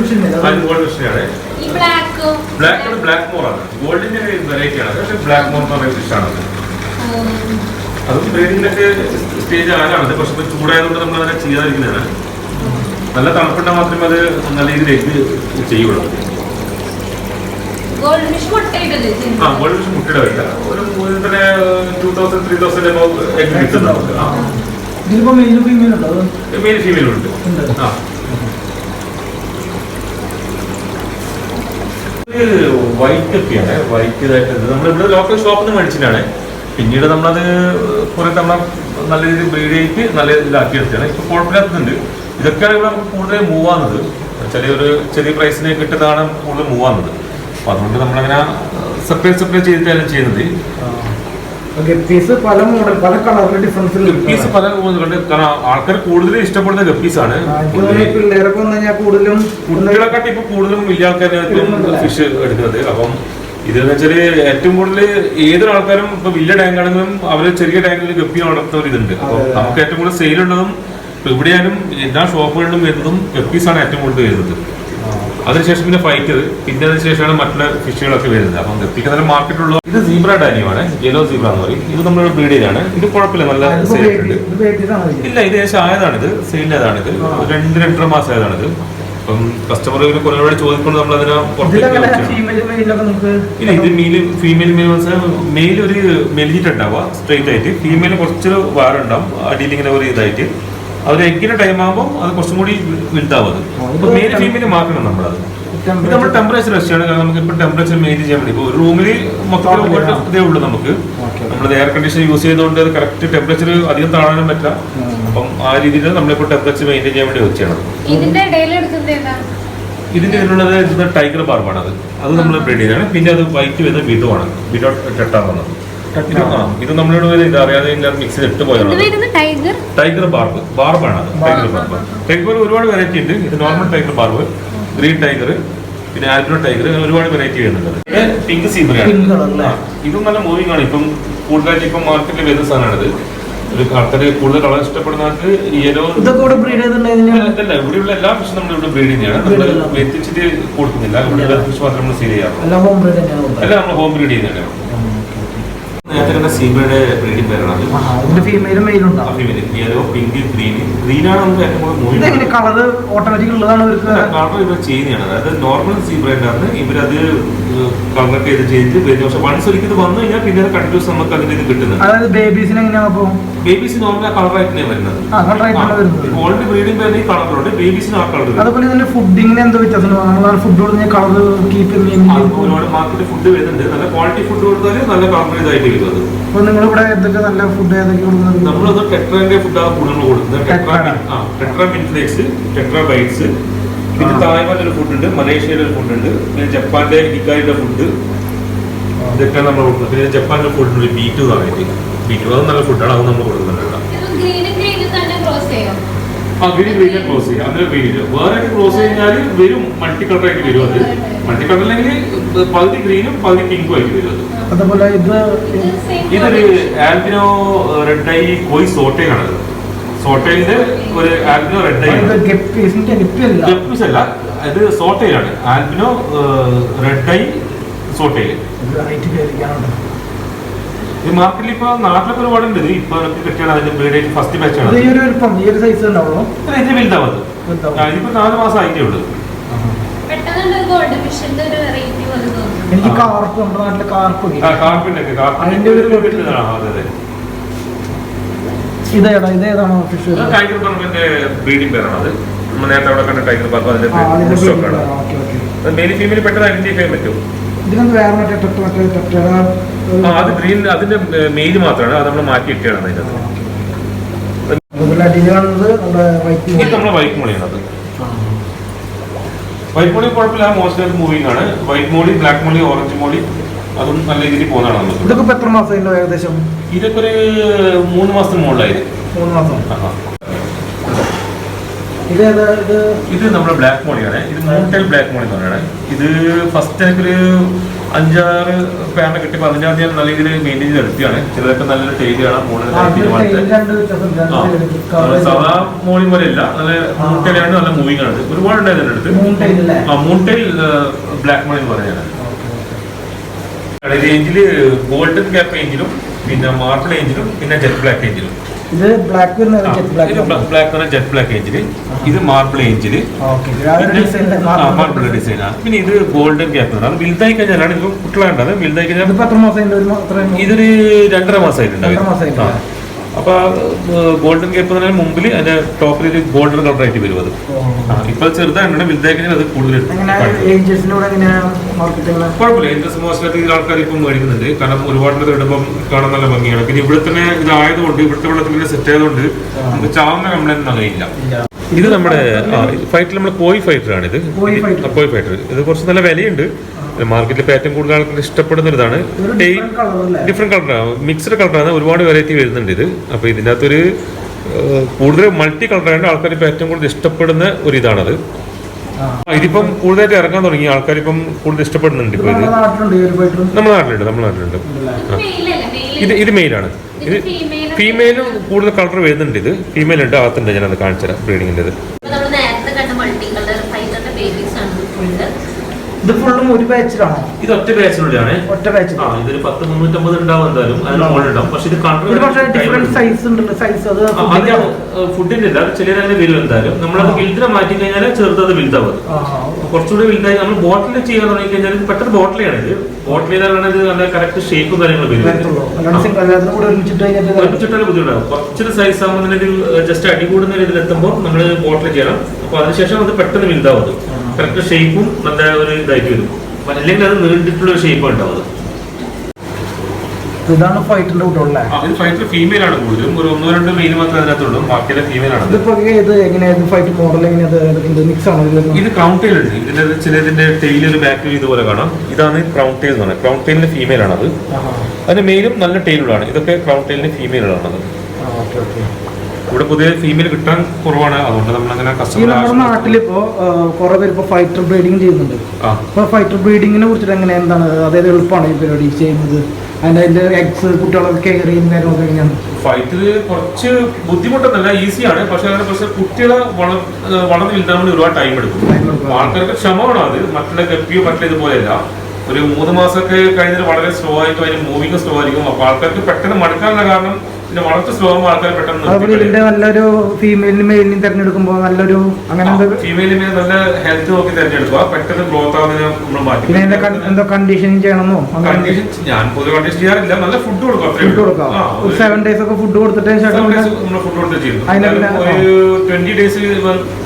ഫിഷിനാണ്. ബ്ലാക്ക് മോറാണ്. ഗോൾഡിന്റെ വെറൈറ്റി ആണ്, പക്ഷെ ബ്ലാക്ക് മോർ എന്ന് പറയുന്ന ഫിഷാണത്. അതും ബ്രീഡിങ്ങിലൊക്കെ സ്റ്റേജ് ആകാണത്. പക്ഷെ ഇപ്പൊ ചൂടായതുകൊണ്ട് നമ്മൾ അതിനെ ചെയ്യാതിരിക്കുന്നതാണ്. നല്ല തണുപ്പുണ്ടാൽ മാത്രമേ അത് നല്ല രീതിയിൽ എഗ് ചെയ്യുള്ളൂ. ഗോൾഡ് ഫിഷ് മുട്ടയുടെ വരില്ല. ഒരു 2000-3000 എഗ് കിട്ടുന്നുണ്ട്. മെയിൽ ഫീമെയിൽ ഉണ്ട്. വൈറ്റ് കപ്പിയാണ്. വൈറ്റ് ഇതായിട്ട് നമ്മളിവിടെ ലോക്കൽ ഷോപ്പിൽ നിന്ന് മേടിച്ചിട്ടാണ്. പിന്നീട് നമ്മളത് കുറെ തവണ നല്ല രീതിയിൽ ബ്രീഡ് ചെയ്തിട്ട് നല്ല രീതിയിലാക്കി എടുത്തതാണ്. ഇപ്പൊ കുഴപ്പമില്ലാത്തതുണ്ട്. ഇതൊക്കെയാണ് ഇവിടെ നമുക്ക് കൂടുതൽ മൂവ് ആകുന്നത്. ചെറിയ പ്രൈസിന് കിട്ടുന്നതാണ് കൂടുതൽ മൂവ് ആകുന്നത്. അപ്പൊ അതുകൊണ്ട് നമ്മളങ്ങനെ സെപ്പറേറ്റ് ചെയ്തിട്ടാണ് ചെയ്യുന്നത്. ഗപ്പീസ് പല മോഡൽ പല കളറിൽ ഡിഫറൻസ്. ഗപ്പീസ് പല മോഡലുണ്ട്. കാരണം ആൾക്കാർ കൂടുതൽ ഇഷ്ടപ്പെടുന്ന ഗപ്പീസാണ്. പിള്ളേരൊക്കെ വന്നു കഴിഞ്ഞാൽ കൂടുതലും കുട്ടികളെക്കാട്ടി ഇപ്പൊ കൂടുതലും വലിയ ആൾക്കാരായിരിക്കും ഫിഷ് എടുക്കുന്നത്. അപ്പം ഇതെന്ന് വെച്ചാല് ഏറ്റവും കൂടുതൽ ഏതൊരു ആൾക്കാരും ഇപ്പൊ വലിയ ടാങ്ക് ആണെങ്കിലും അവര് ചെറിയ ടാങ്കിൽ ഗപ്പി വളർത്തുന്ന ഒരു ഇതുണ്ട്. അപ്പൊ നമുക്ക് ഏറ്റവും കൂടുതൽ സെയിലുള്ളതും ഇപ്പൊ എവിടെയായാലും എല്ലാ ഷോപ്പുകളിലും വരുന്നതും ഗപ്പീസാണ് ഏറ്റവും കൂടുതൽ വരുന്നത്. അതിനുശേഷം പിന്നെ ഫൈറ്റർ, പിന്നെ അതിനുശേഷമാണ് മറ്റുള്ള ഫിഷുകളൊക്കെ വരുന്നത്. അപ്പം ഗപ്പിക്ക് നല്ല മാർക്കറ്റുള്ള ഇത് സീബ്ര ഡാനിയുമാണ്. യെല്ലോ സീബ്ര എന്ന് പറയും. ഇത് നമ്മുടെ ബ്രീഡ് ചെയ്താണ്. ഇത് കുഴപ്പമില്ല, നല്ല സെയിലുണ്ട്. ഇല്ല, ഇത് ഏകദേശം ആയതാണിത്, സെയിലിൻ്റെതാണിത്. 2-2.5 മാസം ആയതാണിത്. അപ്പം കസ്റ്റമർ കുറേ ചോദിക്കൊണ്ട് നമ്മൾ അതിനെ ഇല്ല. ഇത് ഫീമെയിൽ മെയിൽ ഒരു മെലിഞ്ഞിട്ടുണ്ടാവുക സ്ട്രെയിറ്റ് ആയിട്ട്. ഫീമെയിൽ കുറച്ചൊരു വാറുണ്ടാവും അടിയിൽ ഇങ്ങനെ ഒരു ഇതായിട്ട്. അവർ എഗ്ഗിന്റെ ടൈം ആകുമ്പോൾ അത് കുറച്ചും കൂടി വലുതാവും. അത് മെയിൽ ഫീമെയിൽ മാറ്റണം നമ്മളത്. ഇത് നമ്മൾ ടെമ്പറേച്ചർ വെച്ചാണ്. കാരണം നമുക്ക് ഇപ്പൊ ടെമ്പറേച്ചർ മെയിൻറ്റെയിൻ ചെയ്യാൻ വേണ്ടി ഇപ്പോൾ ഒരു റൂമിൽ മൊത്തത്തിൽ ഇതേ ഉള്ളൂ നമുക്ക്. നമ്മൾ എയർ കണ്ടീഷൻ യൂസ് ചെയ്തുകൊണ്ട് അത് കറക്റ്റ് ടെമ്പറേച്ചർ അധികം താഴാനും പറ്റില്ല. അപ്പം ആ രീതിയിൽ നമ്മളിപ്പോൾ ടെമ്പറേച്ചർ മെയിൻറ്റെയിൻ ചെയ്യാൻ വേണ്ടി വെച്ചാണ്. ഇതിന്റെ ഇതിലുള്ളത് ടൈഗർ ബാർബാണ്. അത് നമ്മൾ ബ്രീഡ് ചെയ്താണ്. പിന്നെ അത് വൈറ്റ് വരുന്ന ബിഡോയാണ്. ബിഡോ ടെട്ടാണെന്നത്. ഇത് നമ്മളിവിടെ ഇത് അറിയാതെ മിക്സ് ചെയ്തിട്ട് പോയാണ്. ടൈഗർ ബാർബാണ്. ടൈഗർ ബാർബ് ഒരുപാട് വെറൈറ്റി ഉണ്ട്. ഇത് normal tiger barb, green tiger, പിന്നെ ആൽബിനോ ടൈഗർ, ഒരുപാട് വെറൈറ്റി വരുന്നുണ്ട്. പിങ്ക് സീബ്രയാണ്. ഇതും നല്ല മൂവിംഗ് ആണ്. ഇപ്പം കൂടുതലായിട്ട് ഇപ്പം മാർക്കറ്റിൽ വരുന്ന സാധനമാണിത്. ഒരു ആൾക്കാർ കൂടുതൽ കളർ ഇഷ്ടപ്പെടുന്നവർക്ക് യെല്ലോ ഇതല്ല. ഇവിടെയുള്ള എല്ലാ ഫിഷും നമ്മൾ ഇവിടെ ബ്രീഡ് ചെയ്യുന്നതാണ്. നമ്മൾ വ്യത്യസ്തിച്ച് കൊടുക്കുന്നില്ല. ഇവിടെയുള്ള ഫിഷ് മാത്രം നമ്മൾ സെയിൽ ചെയ്യാറുണ്ട്. എല്ലാം നമ്മൾ ഹോം ബ്രീഡ് ചെയ്യുന്നതാണ്. നേരത്തെ സീബ്രയുടെ ബ്രീഡിംഗ് പേരാണ്. യെല്ലോ, പിങ്ക്, ഗ്രീനാണ് നമുക്ക് ഏറ്റവും കൂടുതൽ കളർ ഓട്ടോമാറ്റിക് ഉള്ളതാണ്. കളർ ഇവർ ചെയ്യുന്നതാണ്. അതായത് നോർമൽ സീബ്രയുടെ ആണ് ഇവരത് കളറൊക്കെ ഇത് ചെയ്തിട്ട് വരുന്നത്. പക്ഷെ വൺസ് ഒരിക്കൽ ഇത് വന്നു കഴിഞ്ഞാൽ പിന്നെ കണ്ടിന്യൂസ് നമുക്ക് അതിന്റെ ഇത് കിട്ടുന്നത്. അതായത് ബേബീസിന് എങ്ങനെയാ? ബേബീസ് നോർമൽ ആ കളറായിട്ടാണ് വരുന്നത്. ഓൾറെഡി ബ്രീഡിംഗ് പേരിൽ ഈ കളറുണ്ട്, ബേബീസിന് ആ കളർ. അതുപോലെ ഇതിന്റെ ഫുഡിങ്ങിന് എന്തോ വ്യത്യാസമുണ്ട്? ഫുഡ് കൊടുക്കുന്ന കളർ കീപ്പ് ഒരുപാട് മാർക്കറ്റ് ഫുഡ് വരുന്നുണ്ട്. നല്ല ക്വാളിറ്റി ഫുഡ് കൊടുത്താൽ നല്ല കളർ ഇതായിട്ട് വരും. അത് അപ്പൊ നിങ്ങളിവിടെ എന്തൊക്കെ നല്ല ഫുഡ് ഏതൊക്കെ കൊടുക്കുന്നത്? നമ്മളത് ടെട്രാന്റെ ഫുഡാണ് കൂടുതൽ കൊടുക്കുന്നത്. ടെട്രാ മിൻഫ്ലേക്സ്, ടെട്രാ ബൈറ്റ്സ്, പിന്നെ തായ്വാൻ്റെ ഒരു ഫുഡ് ഉണ്ട്, മലേഷ്യയുടെ ഒരു ഫുഡ് ഉണ്ട്, പിന്നെ ജപ്പാന്റെ ഹിക്കായുടെ ഫുഡ്, ഇതൊക്കെ നമ്മൾ കൊടുക്കുന്നത്. പിന്നെ ജപ്പാന്റെ ഫുഡ് ഉണ്ട് ബീറ്റു താഴെ. ബീറ്റു അത് നല്ല ഫുഡാണ്, അത് നമ്മൾ കൊടുക്കുന്നുണ്ട്. ഗ്രീൻ ക്ലോസ് ചെയ്യാം. അങ്ങനെ ഗ്രീൻ വേറെ ക്ലോസ് കഴിഞ്ഞാൽ വരും മൾട്ടി കളർ ആയിട്ട് വരും. അത് മൾട്ടി കളർ അല്ലെങ്കിൽ പകുതി ഗ്രീനും പകുതി പിങ്കും ആയിട്ട് വരും. അത് അതുപോലെ ഇതൊരു ആൽബിനോ റെഡ് ഐ കോയി സോട്ടയാണ്. സോട്ടയിന്റെ ഒരു ആൽബിനോ റെഡ് ഐ ഗപ്പീസ് അല്ല, ഇത് സോട്ടയിലാണ്. ആൽബിനോ റെഡ് ഐ സോട്ടയിൽ. ഈ മാർക്കറ്റിൽ ഇപ്പൊ നാട്ടിലൊക്കെ ഒരുപാടുണ്ട്. ഇപ്പൊ കിട്ടിയാണ് അതിന്റെ ബ്രീഡ് ഫസ്റ്റ് ബാച്ച് ആണ്. ഇത് വലുതാവത് ഇതിപ്പോ 4 മാസം ആയിട്ടേ ഉള്ളൂ. എനിക്ക് കാർപ്പ് നമ്മുടെ നാട്ടിലെ കാർപ്പിന്റെ ഇതേതാണോ ഫിഷ്? ടൈഗർ ബർബിന്റെ ബ്രീഡിംഗ് പേരാണ്. അത് നേരത്തെ അവിടെ കണ്ട ടൈഗർ ബർബ് അതിന്റെ മെയിൽ ഫീമെയിൽ പെട്ടെന്ന് ഐഡന്റിഫൈ ചെയ്യാൻ പറ്റും. ഇതിനൊന്ന് വേറെ അത് ഗ്രീൻ അതിന്റെ മെയിൽ മാത്രമാണ്, അത് നമ്മൾ മാറ്റി ഇട്ടാണ് അതിന്റെ. ഇത് നമ്മളെ വൈറ്റ് മോളിയാണ്. അത് വൈറ്റ് മോളി കുഴപ്പമില്ല, മോസ്റ്റ്ലി മൂവിംഗ് ആണ്. വൈറ്റ് മോളി, ബ്ലാക്ക് മോളി, ഓറഞ്ച് മോളി അതും നല്ല രീതിയിൽ പോകുന്നതാണ് നമുക്ക്. ഇതൊക്കെ എത്ര മാസം ഏകദേശം? ഇതൊക്കെ ഒരു 3 മാസത്തിന് മുകളിലായിരുന്നു. 3 മാസം. ഇത് നമ്മുടെ ബ്ലാക്ക് മോളിയാണ്. ഇത് മൂൺടെയിൽ ബ്ലാക്ക് മോളി എന്ന് പറയുന്നത്. ഇത് ഫസ്റ്റ് എനിക്കൊരു 5-6 പേരിനെ കിട്ടി. 15-ാം തീയതി നല്ല രീതിയിൽ മെയിൻറ്റെയിൻ ചെയ്ത് എടുത്തിയാണ്. ചിലതൊക്കെ നല്ലൊരു ടൈല് കാണാം. സാധാ മോളി പോലെ അല്ല, നല്ല മൂൺടെയിലാണ്, നല്ല മൂവിംഗ് ആണ്. ഒരുപാട് ഉണ്ടായിരുന്നു അടുത്ത്. മൂൺടെയിൽ ബ്ലാക്ക് മോളി എന്ന് പറഞ്ഞാണ്. റേഞ്ചില് ഗോൾഡൻ ക്യാപ്പ് ഏഞ്ചിലും, പിന്നെ മാർബിൾ ഏഞ്ചിലും, പിന്നെ ജെറ്റ് ബ്ലാക്ക് ഏഞ്ചിലും. ഇത് ബ്ലാക്ക് ജെറ്റ് ബ്ലാക്ക് ഏഞ്ചില്, ഇത് മാർബിൾ ഏഞ്ചില്, മാർബിൾ ഡിസൈൻ ആണ്. പിന്നെ ഇത് ഗോൾഡൻ ക്യാപ്പ്. അത് വലുതായി കഴിഞ്ഞാലാണ് ഇപ്പൊ കുട്ടികളാണ്ടത്. വലുതായി കഴിഞ്ഞാൽ ഇതൊരു 2.5 മാസമായിട്ടുണ്ടാവും. അപ്പൊ ഗോൾഡൻ ക്യാപ്പ് എന്ന് പറഞ്ഞാൽ മുമ്പിൽ അതിന്റെ ടോപ്പിൽ ഒരു ഗോൾഡൻ കളർ ആയിട്ട് വരും. അത് ഇപ്പൊ ചെറുതായിട്ട് വലുതായി കഴിഞ്ഞാൽ അത് കൂടുതൽ കുഴപ്പമില്ല. ഏഞ്ചൽസ് മോസ്റ്റ്ലി ആൾക്കാർ ഇപ്പം മേടിക്കുന്നുണ്ട്. കാരണം ഒരുപാട് ഇടുമ്പം കാണാൻ നല്ല ഭംഗിയാണ്. പിന്നെ ഇവിടെ തന്നെ ഇതായതുകൊണ്ട്, ഇവിടുത്തെ വെള്ളത്തിൽ സെറ്റ് ആയതുകൊണ്ട് നമുക്ക് ചാവുന്ന കംപ്ലൈന്റ് അങ്ങനെയില്ല. ഇത് നമ്മുടെ ഫൈറ്റർ, നമ്മുടെ കോയി ഫൈറ്റർ ആണ്. ഇത് കോയി ഫൈറ്റർ. ഇത് കുറച്ച് നല്ല വിലയുണ്ട്. മാർക്കറ്റിൽ ഇപ്പോൾ ഏറ്റവും കൂടുതൽ ആൾക്കാർ ഇഷ്ടപ്പെടുന്ന ഇതാണ്. ഡിഫറെന്റ് കളറാണ്, മിക്സ്ഡ് കളറാണ്. ഒരുപാട് വെറൈറ്റി വരുന്നുണ്ട് ഇത്. അപ്പോൾ ഇതിൻ്റെ അകത്തൊരു കൂടുതൽ മൾട്ടി കളറാണ് ആൾക്കാർ ഇപ്പോൾ ഏറ്റവും കൂടുതൽ ഇഷ്ടപ്പെടുന്ന ഒരു ഇതാണത്. ഇതിപ്പം കൂടുതലായിട്ട് ഇറങ്ങാൻ തുടങ്ങി. ആൾക്കാർ ഇപ്പം കൂടുതൽ ഇഷ്ടപ്പെടുന്നുണ്ട്. ഇപ്പോൾ ഇത് നമ്മുടെ നാട്ടിലുണ്ട്. ഇത് മെയിലാണ്. ഇത് ഫീമെയിലും കൂടുതൽ കളർ വരുന്നുണ്ട്. ഇത് ഫീമെയിൽ ഉണ്ട്, അകത്തുണ്ട്. ഞാനത് കാണിച്ചു തരാം ബ്രീഡിങ്ങിൻ്റെ. ഇത് ഫുള്ളും ഒരു ബാച്ചിലാണോ? ഇത് ഒറ്റ ബാച്ചിനുള്ളിലാണ്. ഒറ്റ ബാച്ച്. ഇതൊരു 10-350 ഉണ്ടാവും എന്തായാലും. അതിന് മുകളിലുണ്ടാവും. പക്ഷെ ഇത് ഫുഡിന്റെ ഇല്ല, ചിലരങ്ങനെ വരും എന്തായാലും. നമ്മളത് വലുതിനെ മാറ്റി കഴിഞ്ഞാൽ ചെറുതത് വലുതാവും. കുറച്ചുകൂടി വലുതായി നമ്മൾ ബോട്ടിൽ ചെയ്യാൻ തുടങ്ങി കഴിഞ്ഞാൽ പെട്ടെന്ന് ബോട്ടിലാണ്. ഇത് ബോട്ടിൽ ചെയ്താലാണ് ഇത് നല്ല കറക്റ്റ് ഷേപ്പും കാര്യങ്ങളും ഒരുമിച്ചിട്ടാലും ബുദ്ധിമുട്ടാകും. കുറച്ചൊരു സൈസ് ആകുമ്പോൾ ജസ്റ്റ് അടി കൂടുന്ന രീതിയിൽ എത്തുമ്പോൾ നമ്മൾ ബോട്ടിൽ ചെയ്യണം. അപ്പൊ അതിനുശേഷം അത് പെട്ടെന്ന് വലുതാവും. കറക്റ്റ് ഷേപ്പും നല്ല ഒരു ഇതായിട്ട് വരും. അല്ലെങ്കിൽ അത് നീണ്ടിട്ടുള്ള ഒരു ഷേപ്പ് ഉണ്ടാവും. ഇതാണ് ഫൈറ്ററിന്റെ കൂട്ടുള്ള. ഇത് ഫൈറ്റർ ഫീമെയിൽ ആണ് കൂടുതലും. ഒരു 1-2 മെയിൽ മാത്രമേ അതിനകത്തുള്ളൂ. ബാക്കിയുള്ള ഫീമെയിൽ ആണ്. ഇത് ക്രൗൺ ടെയിൽ ഉണ്ട്. ഇതിന്റെ ചിലതിന്റെ ടെയിൽ ബാക്കിൽ ഇതുപോലെ കാണാം. ഇതാണ് ക്രൗൺ ടെയിൽ എന്ന് പറയുന്നത്. ക്രൗൺ ടെയിലിന്റെ ഫീമെയിൽ ആണത്. അതിന്റെ മെയിലും നല്ല ടെയിലുള്ളതാണ്. ഇതൊക്കെ ക്രൗൺ ടെയിലിന്റെ ഫീമെയിലാണത്. ഇവിടെ പുതിയ ഫീമെയിൽ കിട്ടാൻ കുറവാണ്. അതുകൊണ്ട് നമ്മളങ്ങനെ നമ്മുടെ നാട്ടിലിപ്പോ കുറെ പേര് ഇപ്പൊ ഫൈറ്റർ ബ്രീഡിങ് ചെയ്യുന്നുണ്ട്. അപ്പൊ ഫൈറ്റർ ബ്രീഡിങ്ങിനെ കുറിച്ചിട്ട് എങ്ങനെ, എന്താണ്, അതായത് എളുപ്പമാണ് ഈ പരിപാടി ചെയ്യുന്നത്? അതിന്റെ എഗ്സ് കുട്ടികളൊക്കെ കെയർ ചെയ്യുന്ന കാര്യമൊക്കെ എങ്ങനെയാണ്? ഫൈറ്റർ കുറച്ച് ബുദ്ധിമുട്ടൊന്നല്ല, ഈസിയാണ്. പക്ഷെ കുട്ടികളെ വളർന്നു വലുതാൻ വേണ്ടി ഒരുപാട് ടൈം എടുക്കും. ആൾക്കാർക്ക് ക്ഷമ വേണം. അത് മറ്റുള്ള ഗപ്പിയോ മറ്റുള്ള ഇതുപോലെയല്ല. ഒരു 3 മാസമൊക്കെ കഴിഞ്ഞാൽ വളരെ സ്ലോ ആയിട്ട് അതിന് മൂവിങ് സ്ലോ ആയിരിക്കും. അപ്പൊ ആൾക്കാർക്ക് പെട്ടെന്ന് മടുക്കാനുള്ള കാരണം പിന്നെ വളർച്ച സ്ലോ ആകുമ്പോൾ ആൾക്കാർ പെട്ടെന്ന് അതുപോലെ ഇതിന്റെ നല്ലൊരു ഫീമെയിലിനും മെയിലിനും തിരഞ്ഞെടുക്കുമ്പോൾ നല്ലൊരു അങ്ങനെ ഫീമെയിലിന് നല്ല ഹെൽത്ത് നോക്കി തിരഞ്ഞെടുക്കുക, പെട്ടെന്ന് ഗ്രോത്ത് ആവുന്നതിന് നമ്മൾ മാറ്റി. പിന്നെ എന്തോ കണ്ടീഷനിങ് ചെയ്യണമെന്നോ? കണ്ടീഷൻ ഞാൻ പൊതുവെ കണ്ടീഷൻ ചെയ്യാറില്ല, നല്ല ഫുഡ് കൊടുക്കാം. ഫുഡ് കൊടുക്കാം, ഒരു 7 days ഒക്കെ ഫുഡ് കൊടുത്തിട്ട് നമ്മൾ ഫുഡ് കൊടുത്ത് ചെയ്യുന്നു. ഒരു 20 days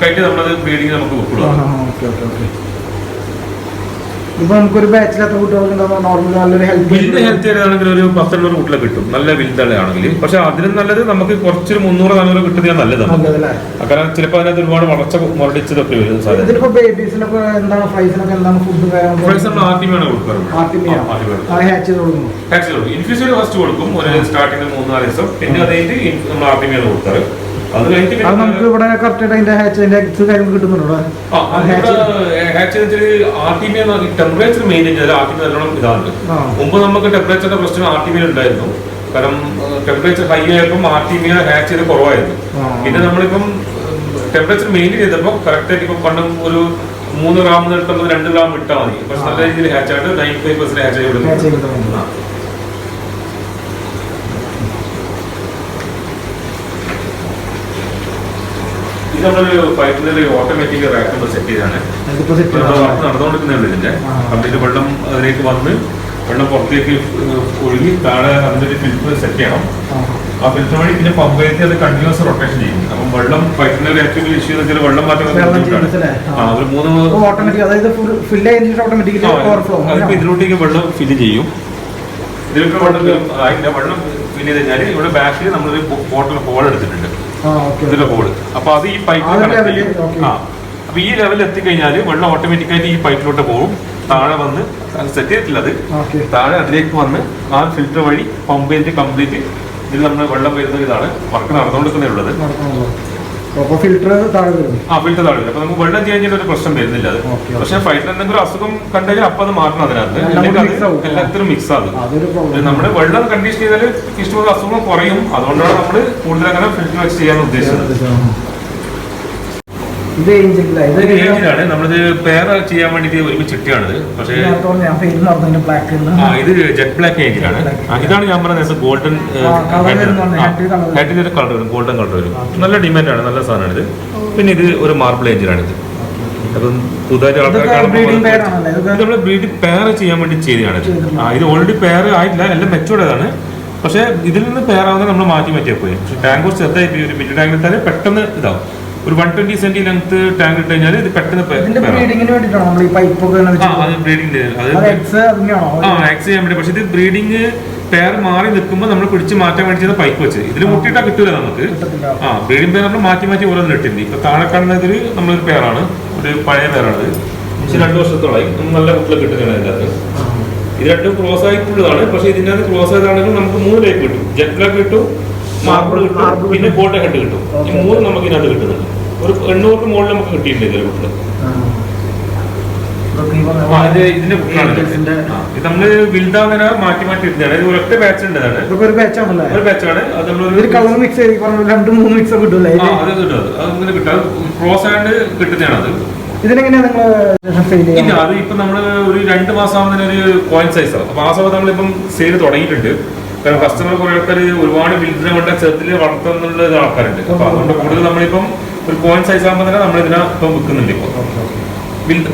കഴിഞ്ഞ് നമ്മളത് ബ്രീഡിങ് നമുക്ക് കൊടുക്കാം. ഇപ്പൊ നമുക്കൊരു ബാച്ചിൽ എത്ര കുട്ടികൾക്ക് നോർമൽ നല്ലൊരു ഹെൽത്തി ആണെങ്കിൽ ഒരു 10 കുട്ടികളെ കിട്ടും, നല്ല വലുതാണെങ്കിൽ. പക്ഷെ അതിനും നല്ലത് നമുക്ക് കുറച്ചൊരു 300-400 കിട്ടുന്നത് നല്ലതാണ്. കാരണം ചിലപ്പോൾ അതിനകത്ത് ഒരുപാട് വളർച്ച മുരടിച്ചതൊക്കെ വരും. ഇൻഫ്യൂഷൻ ഫസ്റ്റ് കൊടുക്കും, ഒരു സ്റ്റാർട്ടിംഗ് 3-4 ദിവസം. പിന്നെ അത് കഴിഞ്ഞിട്ട് നമ്മൾ ആർട്ടിമിയാണ് കൊടുക്കാറ്. അത് കഴിഞ്ഞിട്ട് നമുക്ക് ഇവിടെ കിട്ടുന്നുണ്ടോ? ടെമ്പറേച്ചർ മെയിൻറ്റെയിൻ ചെയ്താൽ ആർട്ടിമി നല്ലോണം ഇതാണ്. മുമ്പ് നമുക്ക് ടെമ്പറേച്ചറിന്റെ പ്രശ്നം ആർട്ടിമിയിൽ ഉണ്ടായിരുന്നു. കാരണം ടെമ്പറേച്ചർ ഹൈ ആയപ്പോൾ ആർട്ടിമിയ ഹാച്ച് ചെയ്ത് കുറവായിരുന്നു. പിന്നെ നമ്മളിപ്പം ടെമ്പറേച്ചർ മെയിൻറ്റെയിൻ ചെയ്തപ്പോൾ കറക്റ്റായിട്ട് ഇപ്പം പണ്ടും ഒരു 3 ഗ്രാം മുതൽ 2 ഗ്രാം ഇട്ടാൽ മതി. പക്ഷെ നല്ല രീതിയിൽ ഹാച്ച് ആയിട്ട് 95% ഹാച്ച് ആയി വിടുന്നു. ഇത് നമ്മളൊരു പൈപ്പിൽ ഓട്ടോമാറ്റിക് റാക്ക് സെറ്റ് ചെയ്താണ് നടന്നുകൊണ്ടിരിക്കുന്നുണ്ട്. ഇതിന്റെ കംപ്ലീറ്റ് വെള്ളം അതിലേക്ക് വന്ന് വെള്ളം പുറത്തേക്ക് ഒഴുകി താഴെ അതിന്റെ ഒരു ഫിൽറ്റർ സെറ്റ് ചെയ്യണം. ആ ഫിൽറ്റർ വഴി പിന്നെ പമ്പേക്ക് അത് കണ്ടിന്യൂസ് റൊട്ടേഷൻ ചെയ്യും. അപ്പം വെള്ളം പൈപ്പിന്റെ ഒരു ഏറ്റവും ഇഷ്യൂ എന്ന് വെച്ചാൽ വെള്ളം മാറ്റം ഒരു 3 അതിപ്പോ ഇതിലോട്ടേക്ക് വെള്ളം ഫില്ല് ചെയ്യും. ഇതിലൊക്കെ വെള്ളം ഫില്ല് ചെയ്ത് കഴിഞ്ഞാൽ ഇവിടെ ബാക്കിൽ നമ്മളൊരു ബോട്ടിൽ ഹോൾ എടുത്തിട്ടുണ്ട്, ഇതിന്റെ ഹോള്. അപ്പൊ അത് ഈ പൈപ്പിൽ കണക്ട് ചെയ്യും. അപ്പൊ ഈ ലെവലിൽ എത്തിക്കഴിഞ്ഞാൽ വെള്ളം ഓട്ടോമാറ്റിക്കായിട്ട് ഈ പൈപ്പിലോട്ട് പോകും. താഴെ വന്ന് സെറ്റ് ചെയ്തിട്ടില്ല, അത് താഴെ അതിലേക്ക് വന്ന് ആ ഫിൽറ്റർ വഴി പമ്പ് ചെയ്തിട്ട് കംപ്ലീറ്റ് ഇതിൽ നമ്മൾ വെള്ളം വരുന്നത്. ഇതാണ് വർക്ക് നടന്നുകൊണ്ടിരിക്കുന്നേ ഉള്ളത്. ഫിൽറ്റർ താഴെ വരും. അപ്പൊ നമുക്ക് വെള്ളം ചേഞ്ച് ഒരു പ്രശ്നം വരുന്നില്ല. അത് പക്ഷെ ഫൈറ്റിൽ എന്തെങ്കിലും അസുഖം കണ്ടുകഴിഞ്ഞാൽ അപ്പൊ അത് മാറ്റണം. അതിനകത്ത് അല്ലെങ്കിൽ അത് എല്ലാത്തിനും മിക്സ് ആകും. നമ്മുടെ വെള്ളം കണ്ടീഷൻ ചെയ്താൽ ഇഷ്ടമുള്ള അസുഖം കുറയും. അതുകൊണ്ടാണ് നമ്മൾ കൂടുതൽ അങ്ങനെ ഫിൽറ്റർ വെച്ച് ചെയ്യാൻ ഉദ്ദേശിച്ചത്. ഏഞ്ചിലാണ് നമ്മളിത് പേർ ചെയ്യാൻ വേണ്ടിട്ട് ഒരുമിച്ച് ഇട്ടാണിത്. പക്ഷേ ഇത് ജെറ്റ് ബ്ലാക്ക് ഏഞ്ചിലാണ്. ഇതാണ് ഞാൻ പറഞ്ഞ നേരത്തെ ഗോൾഡൻ ഹെഡിന്റെ ഒരു കളർ വരും, ഗോൾഡൻ കളർ വരും. നല്ല ഡിമാൻഡാണ്, നല്ല സാധനമാണ് ഇത്. പിന്നെ ഇത് ഒരു മാർബിൾ ഏഞ്ചിലാണിത്. അപ്പം പുതുതായിട്ട് നമ്മള് ബ്രീഡ് പെയർ ചെയ്യാൻ വേണ്ടി ചെയ്തതാണ്. ഇത് ഓൾറെഡി പെയർ ആയിട്ടില്ല, എല്ലാം മെച്ചൂർഡാണ്. പക്ഷെ ഇതിൽ നിന്ന് പെയർ ആവുന്നത് നമ്മൾ മാറ്റിയാൽ പോയി. പക്ഷെ ടാങ്ക് കുറച്ച് ചെറുതായി ഒരു മിഡ് ടാങ്ക് ഇട്ടാൽ പെട്ടെന്ന് ഇതാവും. ഒരു 120 cm ലെങ്ത് ടാങ്ക് ഇട്ട് കഴിഞ്ഞാൽ ഇത് പെട്ടെന്ന് ആക്സ് ചെയ്യാൻ വേണ്ടി. പക്ഷെ ഇത് ബ്രീഡിങ് പെയർ മാറി നിൽക്കുമ്പോൾ നമ്മൾ പിടിച്ച് മാറ്റാൻ വേണ്ടി ചെയ്ത പൈപ്പ് വെച്ച് ഇതിൽ മുട്ടിയിട്ടാ കിട്ടൂല നമുക്ക്. ബ്രീഡിംഗ് പെയർ നമ്മൾ മാറ്റി മാറ്റി ഓരോ ഇട്ടിട്ടുണ്ട്. ഇപ്പൊ താഴെ കാണുന്നതിൽ നമ്മളൊരു പെയറാണ്, ഒരു പഴയ പെയറാണ്. പക്ഷെ 2 വർഷത്തോളായി നല്ല കുട്ടികളെ കിട്ടുന്നതാണ് ഇതിൻ്റെ അകത്ത്. ഇത് രണ്ടും ക്രോസ് ആയിട്ടുള്ളതാണ്. പക്ഷെ ഇതിൻ്റെ അകത്ത് ക്രോസ് ആയതാണെങ്കിൽ നമുക്ക് 3 ടൈപ്പ് കിട്ടും. ജെറ്റ് ബ്ലാക്ക് കിട്ടും, മാർബിൾ കിട്ടും, പിന്നെ ഗോൾഡൻ ഹെഡ് കിട്ടും. ഈ 3 നമുക്ക് ഇതിനകത്ത് കിട്ടുന്നുണ്ട്. ഒരു 800 മുകളിൽ നമുക്ക് കിട്ടിയിട്ടുണ്ട് ഇതിലെ കുട്ടികൾ. ഇതിന്റെ കുട്ടികളാണ് ഇത് നമ്മള് വിൽദാങ്ങനെ മാറ്റി മാറ്റി ഇടുന്നതാണ്. ഇത് ഒരൊറ്റ ബാച്ച് ഉണ്ടതാണ്, ഒരു ബാച്ചാണ്. അത് നമ്മൾ കളർ മിക്സ് ചെയ്ത് 2-3 മിക്സ് കിട്ടും. അത് അങ്ങനെ കിട്ടാം, ക്രോസ് ആയിട്ട് കിട്ടുന്നതാണ്. അത് ഇല്ല, അത് ഇപ്പൊ നമ്മള് ഒരു 2 മാസം ആവുന്നതിന് ഒരു കോയിൻ സൈസ് ആവും. അപ്പൊ ആ സമയത്ത് നമ്മളിപ്പം സെയിൽ തുടങ്ങിയിട്ടുണ്ട്. കാരണം കസ്റ്റമർ കുറെ ആൾക്കാർ ഒരുപാട് വിൽദിനെ കൊണ്ട് ചെറുതിൽ വളർത്തുന്നുള്ള ആൾക്കാരുണ്ട്. അപ്പൊ അതുകൊണ്ട് കൂടുതൽ നമ്മളിപ്പം ഒരു കോയിൻ സൈസ് ആകുമ്പോൾ തന്നെ നമ്മൾ ഇതിനെ ഇപ്പം വിൽക്കുന്നുണ്ട്. ഇപ്പൊ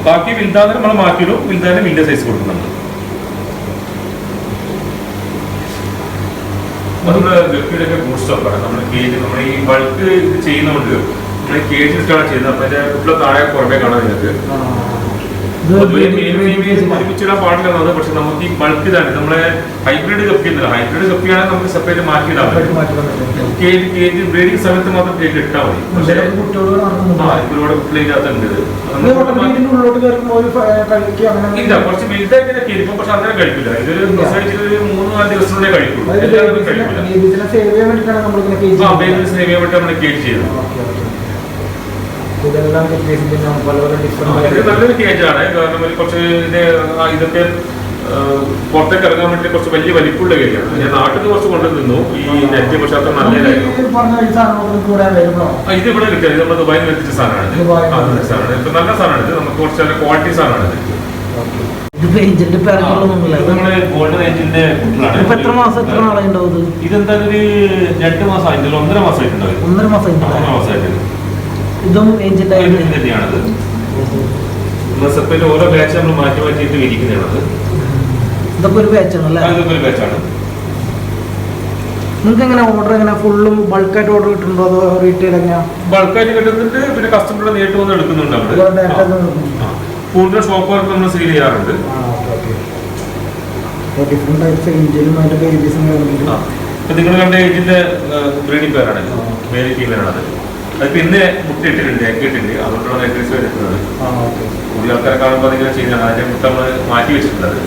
ബാക്കി വിൽദാനെ നമ്മൾ മാറ്റിയിടും, വിൽദാനെ വലിയ സൈസ് കൊടുക്കുന്നുണ്ട്. നമ്മുടെ ഗപ്പിയുടെയൊക്കെ ഗുഡ് സ്റ്റോക്കാണ്. നമ്മുടെ കേജ് നമ്മൾ ഈ ബൾക്ക് ഇത് ചെയ്യുന്നതുകൊണ്ട് നമ്മൾ കേജ് ഇട്ടാണ് ചെയ്യുന്നത്. അപ്പൊ അതിന്റെ കുട്ടികളെ താഴെ പുറമെ കാണാൻ നിങ്ങൾക്ക് ഒരുമിച്ചിടാൻ പാടില്ലെന്നത്. പക്ഷെ നമുക്ക് ഈ ബൾക്ക് ഇതാണ് നമ്മളെ ഹൈബ്രിഡ് കപ്പി എന്നല്ല. ഹൈബ്രിഡ് കപ്പിയാണെങ്കിൽ നമുക്ക് സെപ്പറേറ്റ് മാറ്റിയിടാൻ പറ്റും. കേജ് ബ്രീഡിംഗ് സമയത്ത് മാത്രം കേജ് ഇട്ടാൽ മതി. പക്ഷേ ഒരുപാട് കുട്ടികളില്ലാത്തുണ്ട്. ഇല്ല, കുറച്ച് വലുതായിട്ട് കേൾക്കും, പക്ഷെ അങ്ങനെ കഴിക്കില്ല. ഇതൊരു ഒരു 3-4 ദിവസത്തിനുള്ളിൽ കഴിക്കുള്ളൂ. എല്ലാവരും കഴിക്കില്ല. സേവ് ചെയ്യാൻ വേണ്ടി നമ്മൾ കേജ് ചെയ്യുന്നത്. നല്ലൊരു കേജാണ്. കാരണം കുറച്ച് ഇതൊക്കെ പുറത്തേക്ക് ഇറങ്ങാൻ വേണ്ടി കുറച്ച് വലിയ വലിപ്പുള്ള കേജാണ്. ഞാൻ നാട്ടിൽ കുറച്ച് കൊണ്ടുവന്നു ഈ നെറ്റ്. പക്ഷെ അത്ര നല്ലതായിരുന്നു. ഇത് ഇവിടെ കിട്ടിയത് നമ്മൾ ദുബായിൽ എത്തിച്ച സാധനമാണ്. ഇപ്പൊ നല്ല സാധനമാണ് ഇത്. നമുക്ക് കുറച്ച് നല്ല ക്വാളിറ്റി സാധനമാണ് ഇത്. ഇത് ഏഞ്ചലിന്റെ പേരൊന്നുമില്ല. നമ്മള് ഗോൾഡൻ ഏഞ്ചലിന്റെ കുട്ടികളാണ്. ഇപ്പൊ എത്ര നാളായി ഉണ്ടാവും? ഇതെന്തായാലും ഒരു 2 മാസം ആയിട്ടുണ്ടല്ലോ, 1.5 മാസമായിട്ടുണ്ടാവും. 1.5 മാസമായിട്ട്. ഇതും ഏഞ്ചലിന്റെ തന്നെയാണത്. സെപ്പറേറ്റ് ഓരോ ബാച്ച് നമ്മൾ മാറ്റി മാറ്റിയിട്ട് വിരിക്കുന്നതാണത്. ഇതൊക്കെ ഒരു ബാച്ചാണല്ലേ? ഇതൊക്കെ ഒരു ബാച്ചാണ്. നിങ്ങൾക്ക് എങ്ങനെ ഓർഡർ എങ്ങനെ ഫുള്ളും ബൾക്കായിട്ട് ഓർഡർ കിട്ടുന്നുണ്ടോ അതോ റീറ്റെയിൽ എങ്ങനെയാ? ബൾക്കായിട്ട് കിട്ടുന്നുണ്ട്, പിന്നെ കസ്റ്റമറുടെ നേരിട്ട് വന്ന് എടുക്കുന്നുണ്ട്. കൂടുതൽ ഷോപ്പുകൾക്ക് നമ്മൾ സെയിൽ ചെയ്യാറുണ്ട്. നിങ്ങൾ കണ്ട ഏജിന്റെ ബ്രീഡിംഗ് പേരാണ്, മേരി ഫീമെയിലാണത്. അതിപ്പോ ഇന്ന് മുട്ടയിട്ടിട്ടുണ്ട്, എക്കിട്ടുണ്ട്, അതുകൊണ്ടാണ് എഗ്രീസ് വരുന്നത്. കൂടുതൽ ആൾക്കാരെ കാണുമ്പോൾ അതിങ്ങനെ ചെയ്യുന്നതാണ്. അതിന്റെ മുട്ട നമ്മൾ മാറ്റി വെച്ചിട്ടുള്ളത്.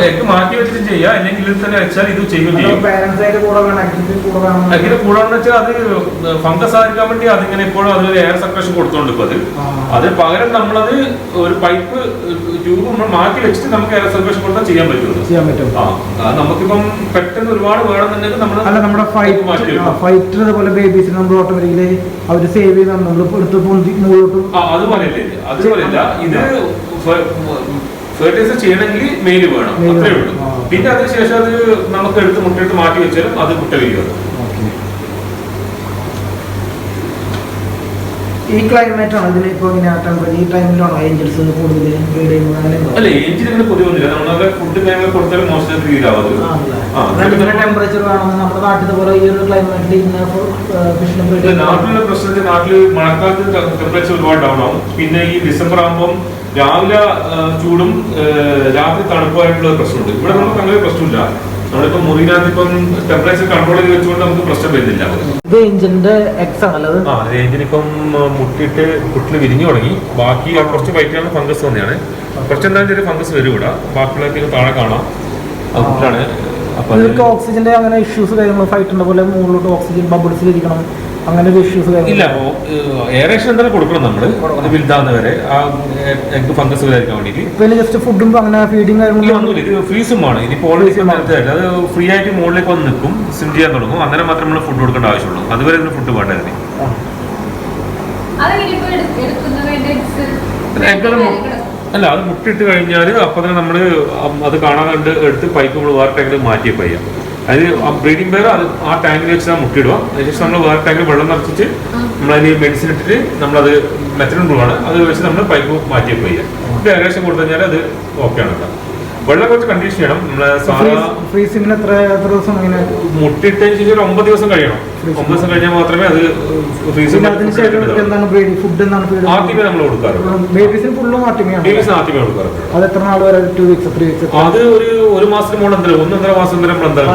എഗ് മാറ്റി വെച്ചിട്ട് ചെയ്യാം, അല്ലെങ്കിൽ ഇതിൽ തന്നെ വെച്ചാൽ ഇത് ചെയ്യും ചെയ്യും. ഇതിന്റെ കൂടാന്ന് വെച്ചാൽ അത് ഫംഗസ് ആയിരിക്കാൻ വേണ്ടി അതിങ്ങനെ ഇപ്പോഴും അതിലൊരു എയർ സർക്കുലേഷൻ കൊടുത്തോണ്ടിരിക്കും. അതിന് പകരം നമ്മളത് ഒരു പൈപ്പ് ട്യൂബ് നമ്മൾ മാറ്റി വെച്ചിട്ട് നമുക്ക് എയർ സർക്കുലേഷൻ കൊടുത്താൽ ചെയ്യാൻ പറ്റും. നമുക്കിപ്പം പെട്ടെന്ന് ഒരുപാട് വേണമെന്നുണ്ടെങ്കിൽ നമ്മുടെ ഫൈറ്റർ അതുപോലെ ബേബീസിന് നമ്മൾ ഓട്ടോമാറ്റിക്കലി അവര് സേവ് ചെയ്ത് അതുപോലെയല്ല. ഇത് ഫെർട്ടിലൈസർ ചെയ്യണമെങ്കിൽ മെയില് വേണം, അത്രേ ഉള്ളൂ. പിന്നെ അതിനുശേഷം അത് നമുക്ക് എടുത്ത് മുട്ടയിട്ട് മാറ്റി വെച്ചാലും അത് മുട്ട വരിക. ഈ ക്ലൈമറ്റ് ആണ് ഇതിലിപ്പോ ഈ ടൈമിലാണോ ഏഞ്ചൽസ് കൂടുതൽ അല്ല, ഏഞ്ചിൽ ഇങ്ങനെ പൊതുവൊന്നുമില്ല. നമ്മളെ ഫുഡ് കാര്യങ്ങൾ കൊടുത്താലും മോശം രീതിയിലാവും. ടെമ്പറേച്ചർ വേണമെന്ന് നമ്മുടെ നാട്ടിൽ പോലെ ഈ ഒരു ക്ലൈമറ്റിൽ നാട്ടിലുള്ള പ്രശ്നത്തിൽ നാട്ടില് മഴക്കാലത്ത് ടെമ്പറേച്ചർ ഒരുപാട് ഡൗൺ ആവും. പിന്നെ ഈ ഡിസംബർ ആകുമ്പോൾ രാവിലെ ചൂടും രാത്രി തണുപ്പായിട്ടുള്ള പ്രശ്നമുണ്ട്. ഇവിടെ നമുക്ക് അങ്ങനെ പ്രശ്നമില്ല. നമ്മളിപ്പോ മുറിനകത്ത് ഇപ്പം ടെമ്പറേച്ചർ കൺട്രോൾ ചെയ്ത് വെച്ചുകൊണ്ട് നമുക്ക് പ്രശ്നം വരുന്നില്ല. ഏഞ്ചിനിപ്പം മുട്ടിയിട്ട് കുട്ടിൽ വിരിഞ്ഞു തുടങ്ങി. ബാക്കി കുറച്ച് വൈറ്റാണ് ഫംഗസ് തന്നെയാണ്. കുറച്ചെന്തായാലും ചെറിയ ഫംഗസ് വരും ഇവിടെ. ബാക്കിയുള്ളതൊക്കെ താഴെ കാണാം. അതുകൊണ്ടാണ് ഓക്സിജന്റെ അങ്ങനെ ഇഷ്യൂസ് കാര്യങ്ങൾ ഫൈറ്റിന്റെ പോലെ മുകളിലോട്ട് ഓക്സിജൻ ബബിൾസ് ഇരിക്കണം അങ്ങനെ ഇഷ്യൂസ് ഇല്ല. എയറേഷൻ എന്തായാലും കൊടുക്കണം നമ്മള് വലുതാവുന്നവരെ, ആ എഗ് ഫംഗസ് വരാതിരിക്കാൻ വേണ്ടിയിട്ട്. ജസ്റ്റ് ഫുഡും അങ്ങനെ ഫീഡിങ് ഒന്നുമില്ല. ഇത് ഫ്രീസുമാണ്. ഇതിപ്പോൾ ഓൾറെഡി അത് ഫ്രീ ആയിട്ട് മുകളിലേക്ക് വന്ന് നിൽക്കും, സ്വിം ചെയ്യാൻ തുടങ്ങും. അങ്ങനെ മാത്രമേ നമ്മൾ ഫുഡ് കൊടുക്കേണ്ട ആവശ്യമുള്ളൂ. അതുവരെ ഇതിന് ഫുഡ് വേണ്ടത്. അല്ല, അത് മുട്ടിട്ട് കഴിഞ്ഞാൽ അപ്പൊ തന്നെ നമ്മള് അത് കാണാണ്ട് എടുത്ത് പൈപ്പ് നമ്മൾ വേറെ ടാങ്കിൽ മാറ്റി ചെയ്യാം. അത് ബ്രീഡിംഗ് പേര് അത് ആ ടാങ്കിൽ വെച്ച് മുട്ടിടുക. അതിനുശേഷം നമ്മൾ വേറെ ടാങ്കിൽ വെള്ളം നിറച്ചിട്ട് നമ്മളതിന് മെഡിസിൻ ഇട്ടിട്ട് നമ്മളത് മെത്തഡിൻ റൂളാണ്, അത് വെച്ച് നമ്മൾ പൈപ്പ് മാറ്റി ചെയ്യാം. ഇത് ഏകദേശം കൊടുത്തു കഴിഞ്ഞാൽ അത് ഓക്കെ ആണ് കേട്ടോ. വെള്ളം കുറച്ച് കണ്ടീഷൻ ചെയ്യണം. നമ്മളെ ഫ്രീസിംഗിന് എത്ര ദിവസം മുട്ടിട്ടതിന് ശേഷം ഒരു 9 ദിവസം കഴിയണം. 9 ദിവസം കഴിഞ്ഞാൽ മാത്രമേ അത് ഫ്രീസിംഗ് ആദ്യമേ നമ്മൾ കൊടുക്കാറുള്ളൂ. അത് ഒരു മാസത്തിന് മുകളിൽ എന്തായാലും 1.5 മാസം വരെ നമ്മൾ എന്തായാലും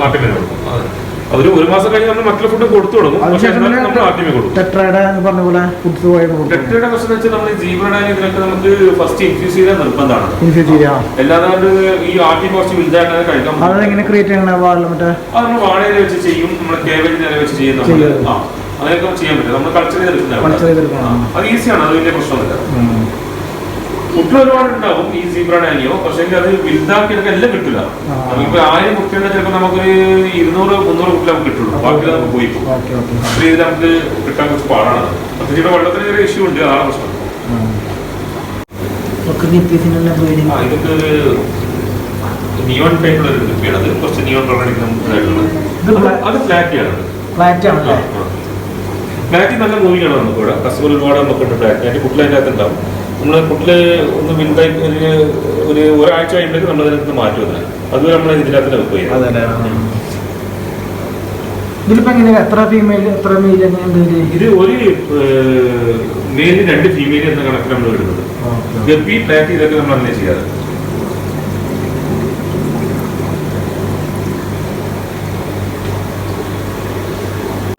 ആദ്യമേ കൊടുക്കും. അതൊരു 1 മാസം കഴിഞ്ഞ് നമ്മൾ മറ്റുള്ള ഫുഡ് കൊടുത്തു തുടങ്ങും. പക്ഷേ നമ്മൾ ആദ്യമേ കൊടുക്കും. ടെട്രയുടെ പ്രശ്നം വെച്ചാൽ നമ്മൾ ജീവനായ ഇതിനൊക്കെ നമുക്ക് ഫസ്റ്റ് ഇൻഫ്യൂസ് ചെയ്താൽ നിർബന്ധമാണ്. അല്ലാതെ ഈ ആദ്യം കുറച്ച് വലുതായിട്ട് കഴിക്കാം. അത് നമ്മൾ വാഴയില വെച്ച് ചെയ്യും, നമ്മൾ കേബേജ് ഇല വെച്ച് ചെയ്യും. അങ്ങനെയൊക്കെ ചെയ്യാൻ പറ്റും. നമ്മൾ കൾച്ചർ ചെയ്തെടുക്കുന്നതാണ്. അത് ഈസിയാണ്, അത് വലിയ പ്രശ്നമൊന്നുമില്ല. കുട്ടികൾ ഒരുപാട് ഉണ്ടാവും ഈ സീബ്രാഡാനിയോ. പക്ഷേ അത് വലുതാക്കിയൊക്കെ എല്ലാം കിട്ടില്ല. നമുക്കിപ്പോ 1000 കുട്ടികളുടെ ചിലപ്പോൾ നമുക്കൊരു 200-300 കുട്ടി നമുക്ക് കിട്ടുള്ളൂ. ബാക്കി നമുക്ക് പോയി പോകും. അത്ര രീതിയിൽ നമുക്ക് കിട്ടാൻ കുറച്ച് പാടാണ്. പ്രത്യേകിച്ച് വെള്ളത്തിന് ചെറിയ ഇഷ്യൂ ഉണ്ട്, അതാണ് പ്രശ്നം. ഇതൊക്കെ ഒരു നിയോൺ ടൈപ്പുള്ള ഒരു കുപ്പിയാണ്. അത് കുറച്ച് നിയോൺ പ്രകടിക്കുന്നത്. അത് ഫ്ലാറ്റിയാണ്. ഫ്ലാറ്റി നല്ല മൂവിയാണ് നമുക്ക് ഇവിടെ. കസ്റ്റമർ ഒരുപാട് നമുക്കുണ്ട് ഫ്ലാറ്റ്. അതിന്റെ കുട്ടിൽ അതിൻ്റെ അകത്ത് ഉണ്ടാവും. നമ്മൾ കുട്ടില് ഒന്ന് വലുതായി ഒരാഴ്ച കഴിയുമ്പോഴേക്ക് നമ്മൾ അതിനകത്ത് മാറ്റി വന്നത്. അതുവരെ നമ്മൾ ഇതിനകത്ത് വെക്കുക ചെയ്യും. ഇത് ഒരു മെയിലിന് 2 ഫീമെയിൽ എന്ന കണക്കിൽ നമ്മൾ വരുന്നത്. ഗപ്പി ഫ്ലാറ്റ് ഇതൊക്കെ നമ്മൾ അങ്ങനെ ചെയ്യാറ്.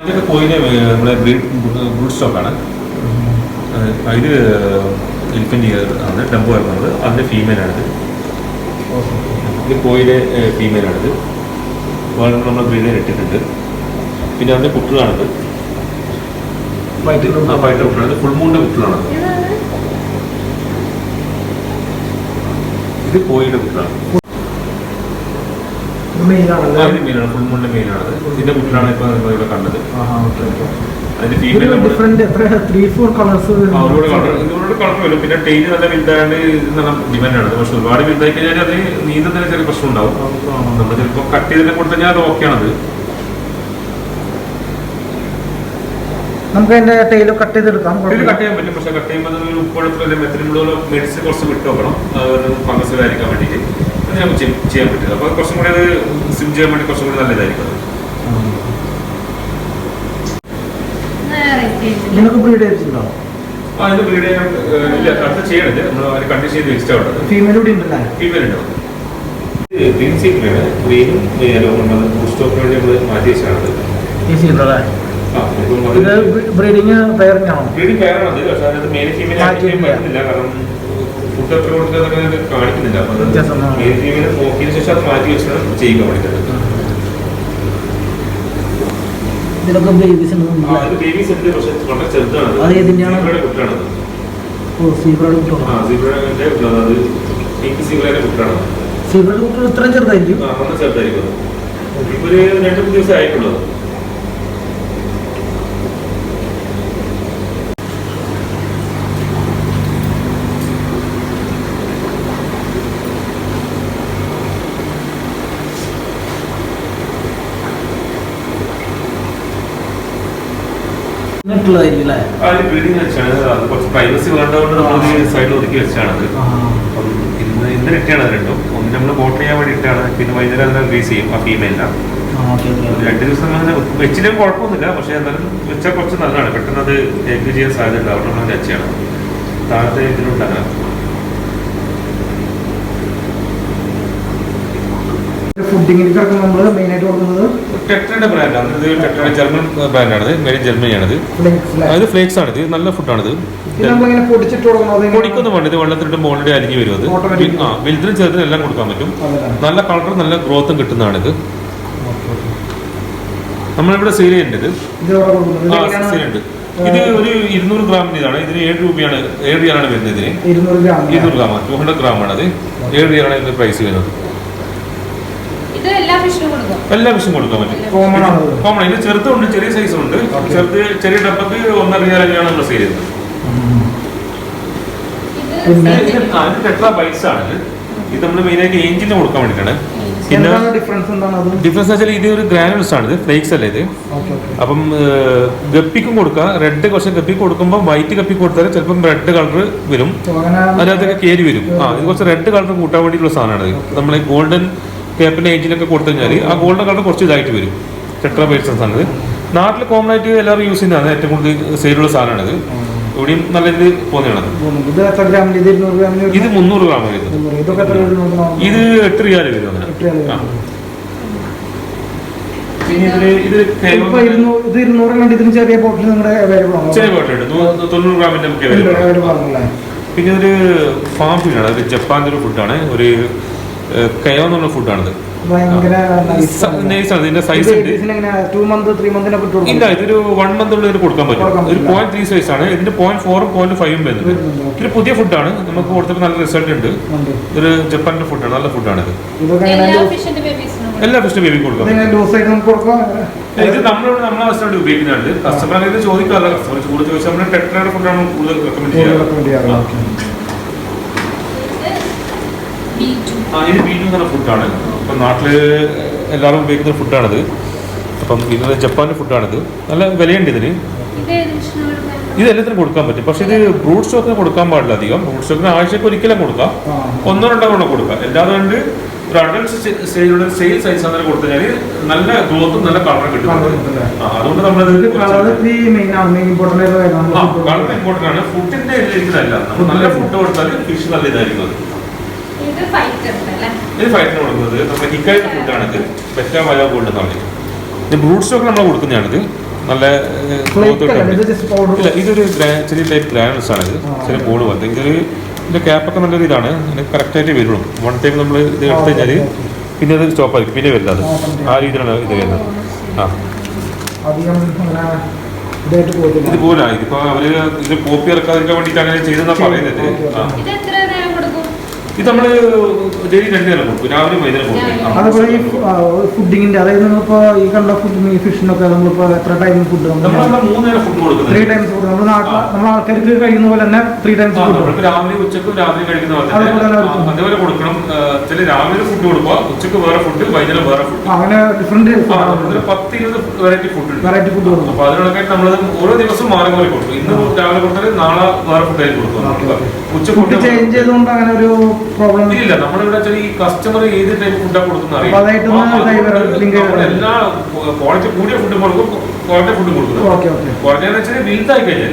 ഇതൊക്കെ കോയിനെ നമ്മളെ ബ്രൂഡ് സ്റ്റോക്കാണ്. ഇത് എലിഫന്റ് ആണ് ടെമ്പോ വരുന്നത്. അതിന്റെ ഫീമെയിലാണിത്. ഇത് കോയിലെ ഫീമെയിലാണിത്. നമ്മൾ ബ്രീഡിനെ ഇട്ടിട്ടുണ്ട്. പിന്നെ അതിന്റെ കുട്ടികളാണിത്. ഫൈറ്റർ കുട്ടികളാണ്. ഫുൾ മൂണിന്റെ കുട്ടികളാണ്. ഇത് കോയിയുടെ കുട്ടികളാണ്. ഫുൾ മൂണിന്റെ മെയിനാണ്. ഇതിന്റെ കുട്ടികളാണ് ഇപ്പൊ ഇവിടെ കണ്ടത്. അതിന്റെ ഫീമെയിൽ ഒരുപാട് കളർ വരും. പിന്നെ ടൈല് നല്ല വലുതാണ്ട് നല്ല ഡിമാൻഡാണ്. പക്ഷെ ഒരുപാട് വലുതായി കഴിഞ്ഞാൽ അത് നീന്തുന്നതിന് ചെറിയ പ്രശ്നം ഉണ്ടാവും. നമ്മൾ ചിലപ്പോൾ കട്ട് ചെയ്തിട്ട് കൊടുത്തു കഴിഞ്ഞാൽ അത് ഓക്കെയാണത്. നമുക്ക് അതിന്റെ ടൈല് കട്ട് ചെയ്തെടുക്കാം. കട്ട് ചെയ്യാൻ പറ്റും. പക്ഷെ കട്ട് ചെയ്യുമ്പോൾ ഒരു ഉപ്പഴത്തിലെ മെത്തിനുള്ള മെഡിസിൻ കുറച്ച് വിട്ട് നോക്കണം, ഫംഗസ് വരാതിരിക്കാൻ വേണ്ടിയിട്ട്. അത് നമുക്ക് ചെയ്യാൻ പറ്റില്ല. അപ്പോൾ കുറച്ചും കൂടി അത് സ്വിം ചെയ്യാൻ വേണ്ടി കുറച്ചും കൂടി നല്ലതായിരിക്കും. ഇതിനൊക്കെ ബ്രീഡ് ചെയ്തിട്ടുണ്ടോ? ഇത് ബ്രീഡ് ചെയ്യാൻ ഇല്ല, അടുത്ത് ചെയ്യണത് നമ്മൾ അതിന് കണ്ടീഷൻ ചെയ്ത് വെച്ചിട്ടാണ് ഉള്ളത്. ഫീമെയിൽ കൂടി ഉണ്ടല്ലേ? ഫീമെയിൽ ഉണ്ടാവും. ഗ്രീൻ സീറ്റിലാണ്. ഗ്രീനും സ്റ്റോക്കിന് വേണ്ടി നമ്മൾ മാറ്റി വെച്ചാണത്. ബ്രീഡിങ് പെയറിംഗാണോ? ബ്രീഡിംഗ് പെയറാണത്. പക്ഷെ അതിനകത്ത് മെയിൽ ഫീമെയിൽ ആക്കി പറ്റുന്നില്ല. കാരണം ഫുഡ് എത്ര കൊടുത്തതൊക്കെ കാണിക്കുന്നില്ല. അപ്പൊ അത് മെയിൽ ഫീമെയിൽ നോക്കിയതിനു ശേഷം അത് മാറ്റി വെച്ചാണ് ചെയ്യുക വേണ്ടിയിട്ട്. ഇതിലൊക്കെ ബേബീസ് ഉണ്ട്. ബേബീസ് ഉണ്ട്, പക്ഷെ വളരെ ചെറുതാണ്. കുട്ടാണത്. സീബ്രയുടെ കുട്ടികൾ ഇത്ര ചെറുതായിരിക്കും? വളരെ ചെറുതായിരിക്കും. ഇപ്പൊ ഒരു 2-3 ദിവസം ആയിട്ടുള്ളത്. ബ്രീഡിംഗ് വെച്ചാണ്. അത് കുറച്ച് പ്രൈവസി വേണ്ടതുകൊണ്ട് നമ്മൾ സൈഡിൽ ഒതുക്കി വെച്ചാണത്. അപ്പം ഇന്ന് ഇട്ടാണ് അത് രണ്ടും. ഒന്ന് നമ്മൾ ബോട്ട് ചെയ്യാൻ വേണ്ടി ഇട്ടാണ്. പിന്നെ വൈകുന്നേരം അതിനെ റിലീസ് ചെയ്യും ആ ഫീമെയിലിനെ. 2 ദിവസം അങ്ങനെ വെച്ചിട്ടും കുഴപ്പമൊന്നുമില്ല. പക്ഷെ എന്നാലും വെച്ചാൽ കുറച്ച് നല്ലതാണ്. പെട്ടെന്ന് അത് എഗ് ചെയ്യാൻ സാധ്യത ഉണ്ട്. അവിടെ നമ്മൾ വെച്ചാണ് താഴത്തെ ഇതിലുണ്ടാകാൻ. ഫുഡിങ്ങിനൊക്കെ നമ്മൾ മെയിനായിട്ട് കൊടുക്കുന്നത് ടെട്രയുടെ ബ്രാൻഡാണ്. ഇത് ടെട്രയുടെ ജർമ്മൻ ബ്രാൻഡാണിത്. മെയിൻ ജർമ്മനിയാണിത്. അത് ഫ്ലേക്സ് ആണിത്. നല്ല ഫുഡാണിത്. പൊടിക്കൊന്നും വേണ്ട. ഇത് വെള്ളത്തിലിട്ട് മോളിടെ അലിഞ്ഞ് വരും. അത് വലുതിനും ചെറുതിനും എല്ലാം കൊടുക്കാൻ പറ്റും. നല്ല കളറും നല്ല ഗ്രോത്തും കിട്ടുന്നതാണിത്. നമ്മളിവിടെ സെയിൽ ചെയ്യുന്നുണ്ട്. സെയിലുണ്ട്. ഇത് ഒരു 200 ഗ്രാമിന് ഇതാണ്. ഇതിന് 7 രൂപയാണ്, 7 റിയാലാണ് വരുന്നത്. ഇതിന് 200 ഗ്രാം 200 ഗ്രാമാണ്. അത് 7 റിയാലാണ് ഇതിന്റെ പ്രൈസ് വരുന്നത്. എല്ലാ ഫിഷും കൊടുക്കാൻ പറ്റും. കോമൺ. ഇത് ചെറുതുണ്ട്, ചെറിയ സൈസും ഉണ്ട്. ചെറിയ ഡബ്ബക്ക് 1.5 റിയാലാണ് നമ്മൾ സെയിൽ ചെയ്യുന്നത്. ടെട്രാ ബൈറ്റ്സ് ആണ്. ഇത് നമ്മൾ മെയിനായിട്ട് ഏഞ്ചിലിന് കൊടുക്കാൻ വേണ്ടിയിട്ടാണ്. പിന്നെ ഡിഫറൻസ് വെച്ചാൽ ഇത് ഒരു ഗ്രാനുൾസ് ആണ്. ഇത് ഫ്ലേക്സ് അല്ലേ ഇത്. അപ്പം ഗപ്പിക്കും കൊടുക്കാം. റെഡ് കുറച്ച് ഗപ്പി കൊടുക്കുമ്പോൾ വൈറ്റ് ഗപ്പി കൊടുത്താൽ ചിലപ്പം റെഡ് കളർ വരും. അതിനകത്തൊക്കെ കയറി വരും. ഇത് കുറച്ച് റെഡ് കളർ കൂട്ടാൻ വേണ്ടിയിട്ടുള്ള സാധനമാണ്. നമ്മൾ ഗോൾഡൻ കേപ്പിന്റെ ഏഞ്ചിലൊക്കെ കൊടുത്തു കഴിഞ്ഞാൽ ആ ഗോൾഡൻ കളർ കുറച്ച് ഇതായിട്ട് വരും. ടെട്രാ ബൈറ്റ്സ് ആണ്. നാട്ടിൽ കോമൺ ആയിട്ട് എല്ലാവരും യൂസ് ചെയ്യുന്നതാണ്. ഏറ്റവും കൂടുതൽ സെയിലുള്ള സാധനമാണിത്. ഇവിടെയും നല്ല രീതിയിൽ പോകുന്നതാണ്. ഇത് 300 ഗ്രാം വരുന്നത്. ഇത് 8 റിയാൽ വരും. അങ്ങനെ ചെറിയ ബോട്ടിലുണ്ട്. 90 ഗ്രാമിന്റെ നമുക്ക് അവൈലബിൾ. പിന്നെ ഒരു ഫാം ഫുഡാണ്. ഒരു ജപ്പാന്റെ ഒരു ഫുഡാണ്. ഒരു കയോ എന്നുള്ള ഫുഡാണിത്. ഇതിന്റെ സൈസ് ഉണ്ട്. ഇല്ല, ഇതൊരു 1 മന്ത് ഉള്ളിൽ കൊടുക്കാൻ പറ്റും. ഒരു 0.3 സൈസ് ആണ്. ഇതിന്റെ 0.4 0.5 വരുന്നത്. ഇതൊരു പുതിയ ഫുഡാണ്. നമുക്ക് കൊടുത്തിട്ട് നല്ല റിസൾട്ട് ഉണ്ട്. ഇതൊരു ജപ്പാന്റെ ഫുഡാണ്. നല്ല ഫുഡാണിത്. എല്ലാ ഫിഷിന്റെ ബേബി കൊടുക്കാം. ഇത് നമ്മളെ കസ്റ്റമർ ഉപയോഗിക്കുന്നതാണ്. കസ്റ്റമർ ഇത് ചോദിക്കാറില്ല. കസ്റ്റമർ കൂടുതൽ ചോദിച്ചാൽ നമ്മൾ ടെട്രയുടെ ഫുഡാണ് കൂടുതൽ റെക്കമെൻഡ് ചെയ്യാറ്. ഇത് ബീറ്റു എന്ന ഫുഡാണ്. ഇപ്പം നാട്ടില് എല്ലാവരും ഉപയോഗിക്കുന്ന ഫുഡാണിത്. അപ്പം ഇത് ജപ്പാന്റെ ഫുഡാണിത്. നല്ല വിലയുണ്ട് ഇതിന്. ഇത് എല്ലാത്തിനും കൊടുക്കാൻ പറ്റും. പക്ഷെ ഇത് ബ്രൂഡ് സ്റ്റോക്കിന് കൊടുക്കാൻ പാടില്ല അധികം. ബ്രൂഡ് സ്റ്റോക്കിന് ആഴ്ചക്ക് ഒരിക്കലും കൊടുക്കാം. 1-2 തവണ കൊടുക്കാം. എല്ലാതും കൊണ്ട് ഒരു അഡൽട്ട് സ്റ്റേജിലുള്ള സെയിൽ സൈസ് അങ്ങനെ കൊടുത്തു കഴിഞ്ഞാൽ നല്ല ഗ്രോത്തും നല്ല കളറും കിട്ടും. അതുകൊണ്ട് നമ്മളത് കളർ ഇമ്പോർട്ടൻ്റ് ആണ്. ഫുഡിന്റെ ഇതിലല്ല. നമ്മൾ നല്ല ഫുഡ് കൊടുത്താൽ ഫിഷ് നല്ല ഇതായിരിക്കും. ഇത് ഫൈറ്റർ കൊടുക്കുന്നത് നമ്മുടെ ഹിക്കായിട്ട് ഫുഡാണിത്. ബെറ്റ മല ഗോൾഡ് എന്നാണ്. ഇത് ബ്രൂഡ് സ്റ്റോക്ക് നമ്മൾ കൊടുക്കുന്നതാണിത്. നല്ല ഇല്ല, ഇതൊരു ചെറിയ ടൈപ്പ് ഗ്രാനുൾസ് ആണിത്. ചെറിയ ബോൾ പോലത്തെ. ഇതിന്റെ ക്യാപ്പൊക്കെ നല്ലൊരു ഇതാണ്. കറക്റ്റായിട്ട് വരുള്ളൂ. 1 ടൈം നമ്മൾ ഇത് എടുത്തു കഴിഞ്ഞാൽ പിന്നെ അത് സ്റ്റോപ്പ് ആയിരിക്കും. പിന്നെ വരില്ല. അത് ആ രീതിയിലാണ് ഇത് വരുന്നത്. ഇതുപോലെ ഇതിപ്പോ അവര് ഇത് കോപ്പി ഇറക്കാതിരിക്കാൻ വേണ്ടിട്ട് അങ്ങനെ ചെയ്തെന്നാ പറയുന്നത്. ഇത് നമ്മള് ഡെയിലി 2 നേരം കൊടുക്കും, രാവിലെ വൈകുന്നേരം കൊടുക്കും. അതുപോലെ ഈ ഫുഡിങ്ങിന്റെ, അതായത് നമ്മളിപ്പോ ഈ കണ്ട ഫുഡ് ഫിഷിനൊക്കെ നമ്മളിപ്പോ എത്ര ടൈം ഫുഡ്? നമ്മൾ 3 നേരം ഫുഡ് കൊടുക്കുന്നത്. 3 ടൈംസ് ഫുഡ് നമ്മൾ ആൾക്കാർക്ക് കഴിക്കുന്ന പോലെ തന്നെ 3 ടൈംസ് ഫുഡ് രാവിലെ ഉച്ചക്കും രാവിലെ കഴിക്കുന്ന അതേപോലെ കൊടുക്കണം. ചില രാവിലെ ഫുഡ് കൊടുക്കുക, ഉച്ചക്ക് വേറെ ഫുഡ്, വൈകുന്നേരം വേറെ ഫുഡ്, അങ്ങനെ ഡിഫറെന്റ് 10-20 വെറൈറ്റി ഫുഡ് കൊടുക്കും. അപ്പൊ അതിനൊക്കെ നമ്മൾ ഓരോ ദിവസവും മാറി മാറി കൊടുക്കും. ഇന്ന് രാവിലെ കൊടുത്താൽ നാളെ വേറെ ഫുഡ് ആയി കൊടുക്കും. ഉച്ചക്ക് ചേഞ്ച് ചെയ്തുകൊണ്ട് അങ്ങനെ ഒരു പ്രോബ്ലം ഇല്ല. നമ്മളിവിടെ ഈ കസ്റ്റമർ ഏത് ടൈപ്പ് ഫുഡാണ് കൊടുക്കുന്ന എല്ലാ ക്വാളിറ്റി കൂടിയ ഫുഡ് കൊടുക്കും, ക്വാളിറ്റി ഫുഡ് കൊടുക്കുന്നത്. കുറഞ്ഞെന്ന് വെച്ചാൽ വലുതായി കഴിഞ്ഞാൽ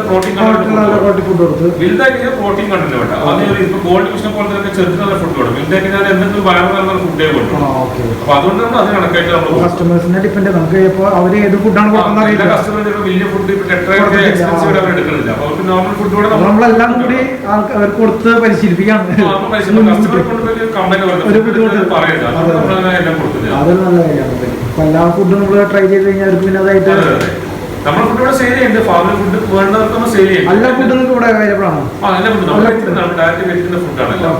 പ്രോട്ടീൻ വലുതായി കഴിഞ്ഞാൽ പ്രോട്ടീൻ കണ്ടന്റ് വേണ്ട. അത് ഇപ്പൊ ഗോൾഡ് ഫിഷിനെ പോലത്തെ ചെറുതുള്ള ഫുഡ് കൊടുക്കും. വലുതായി കഴിഞ്ഞാൽ എന്തെങ്കിലും വയറ് നല്ല ഫുഡേ കൊടുക്കും. അപ്പൊ അതുകൊണ്ട് നമ്മൾ അത് കണക്കായിട്ട് നമ്മൾ കസ്റ്റമേഴ്സിനെ ഡിപ്പെൻഡ് നമുക്ക് അവർ ഏത് ഫുഡാണ് കൊടുക്കുന്നത്. കസ്റ്റമർ വലിയ ഫുഡ് എക്സ്പെൻസീവ് അവർ എടുക്കുന്നില്ല. അപ്പൊ അവർക്ക് നോർമൽ ഫുഡ് കൂടെ നമ്മളെല്ലാം കൂടി അവർ കൊടുത്ത് പരിശീലിപ്പിക്കാം. അത് നല്ല കാര്യമാണ്. എല്ലാ ഫുഡും നമ്മൾ ട്രൈ ചെയ്ത് കഴിഞ്ഞാൽ അവർക്ക് പിന്നെ അതായിട്ട് നമ്മുടെ ഫുഡ് ഇവിടെ സെയിൽ ചെയ്യുന്നുണ്ട്. ഫാമിലി ഫുഡ് വേണ്ടവർക്ക് നമ്മൾ സെയിൽ ചെയ്യും. എല്ലാ ഫുഡും നിങ്ങൾക്ക് ഇവിടെ അവൈലബിൾ ആണോ? എല്ലാ ഫുഡും ഡയറക്റ്റ് വെച്ചിട്ടുള്ള ഫുഡാണല്ലോ.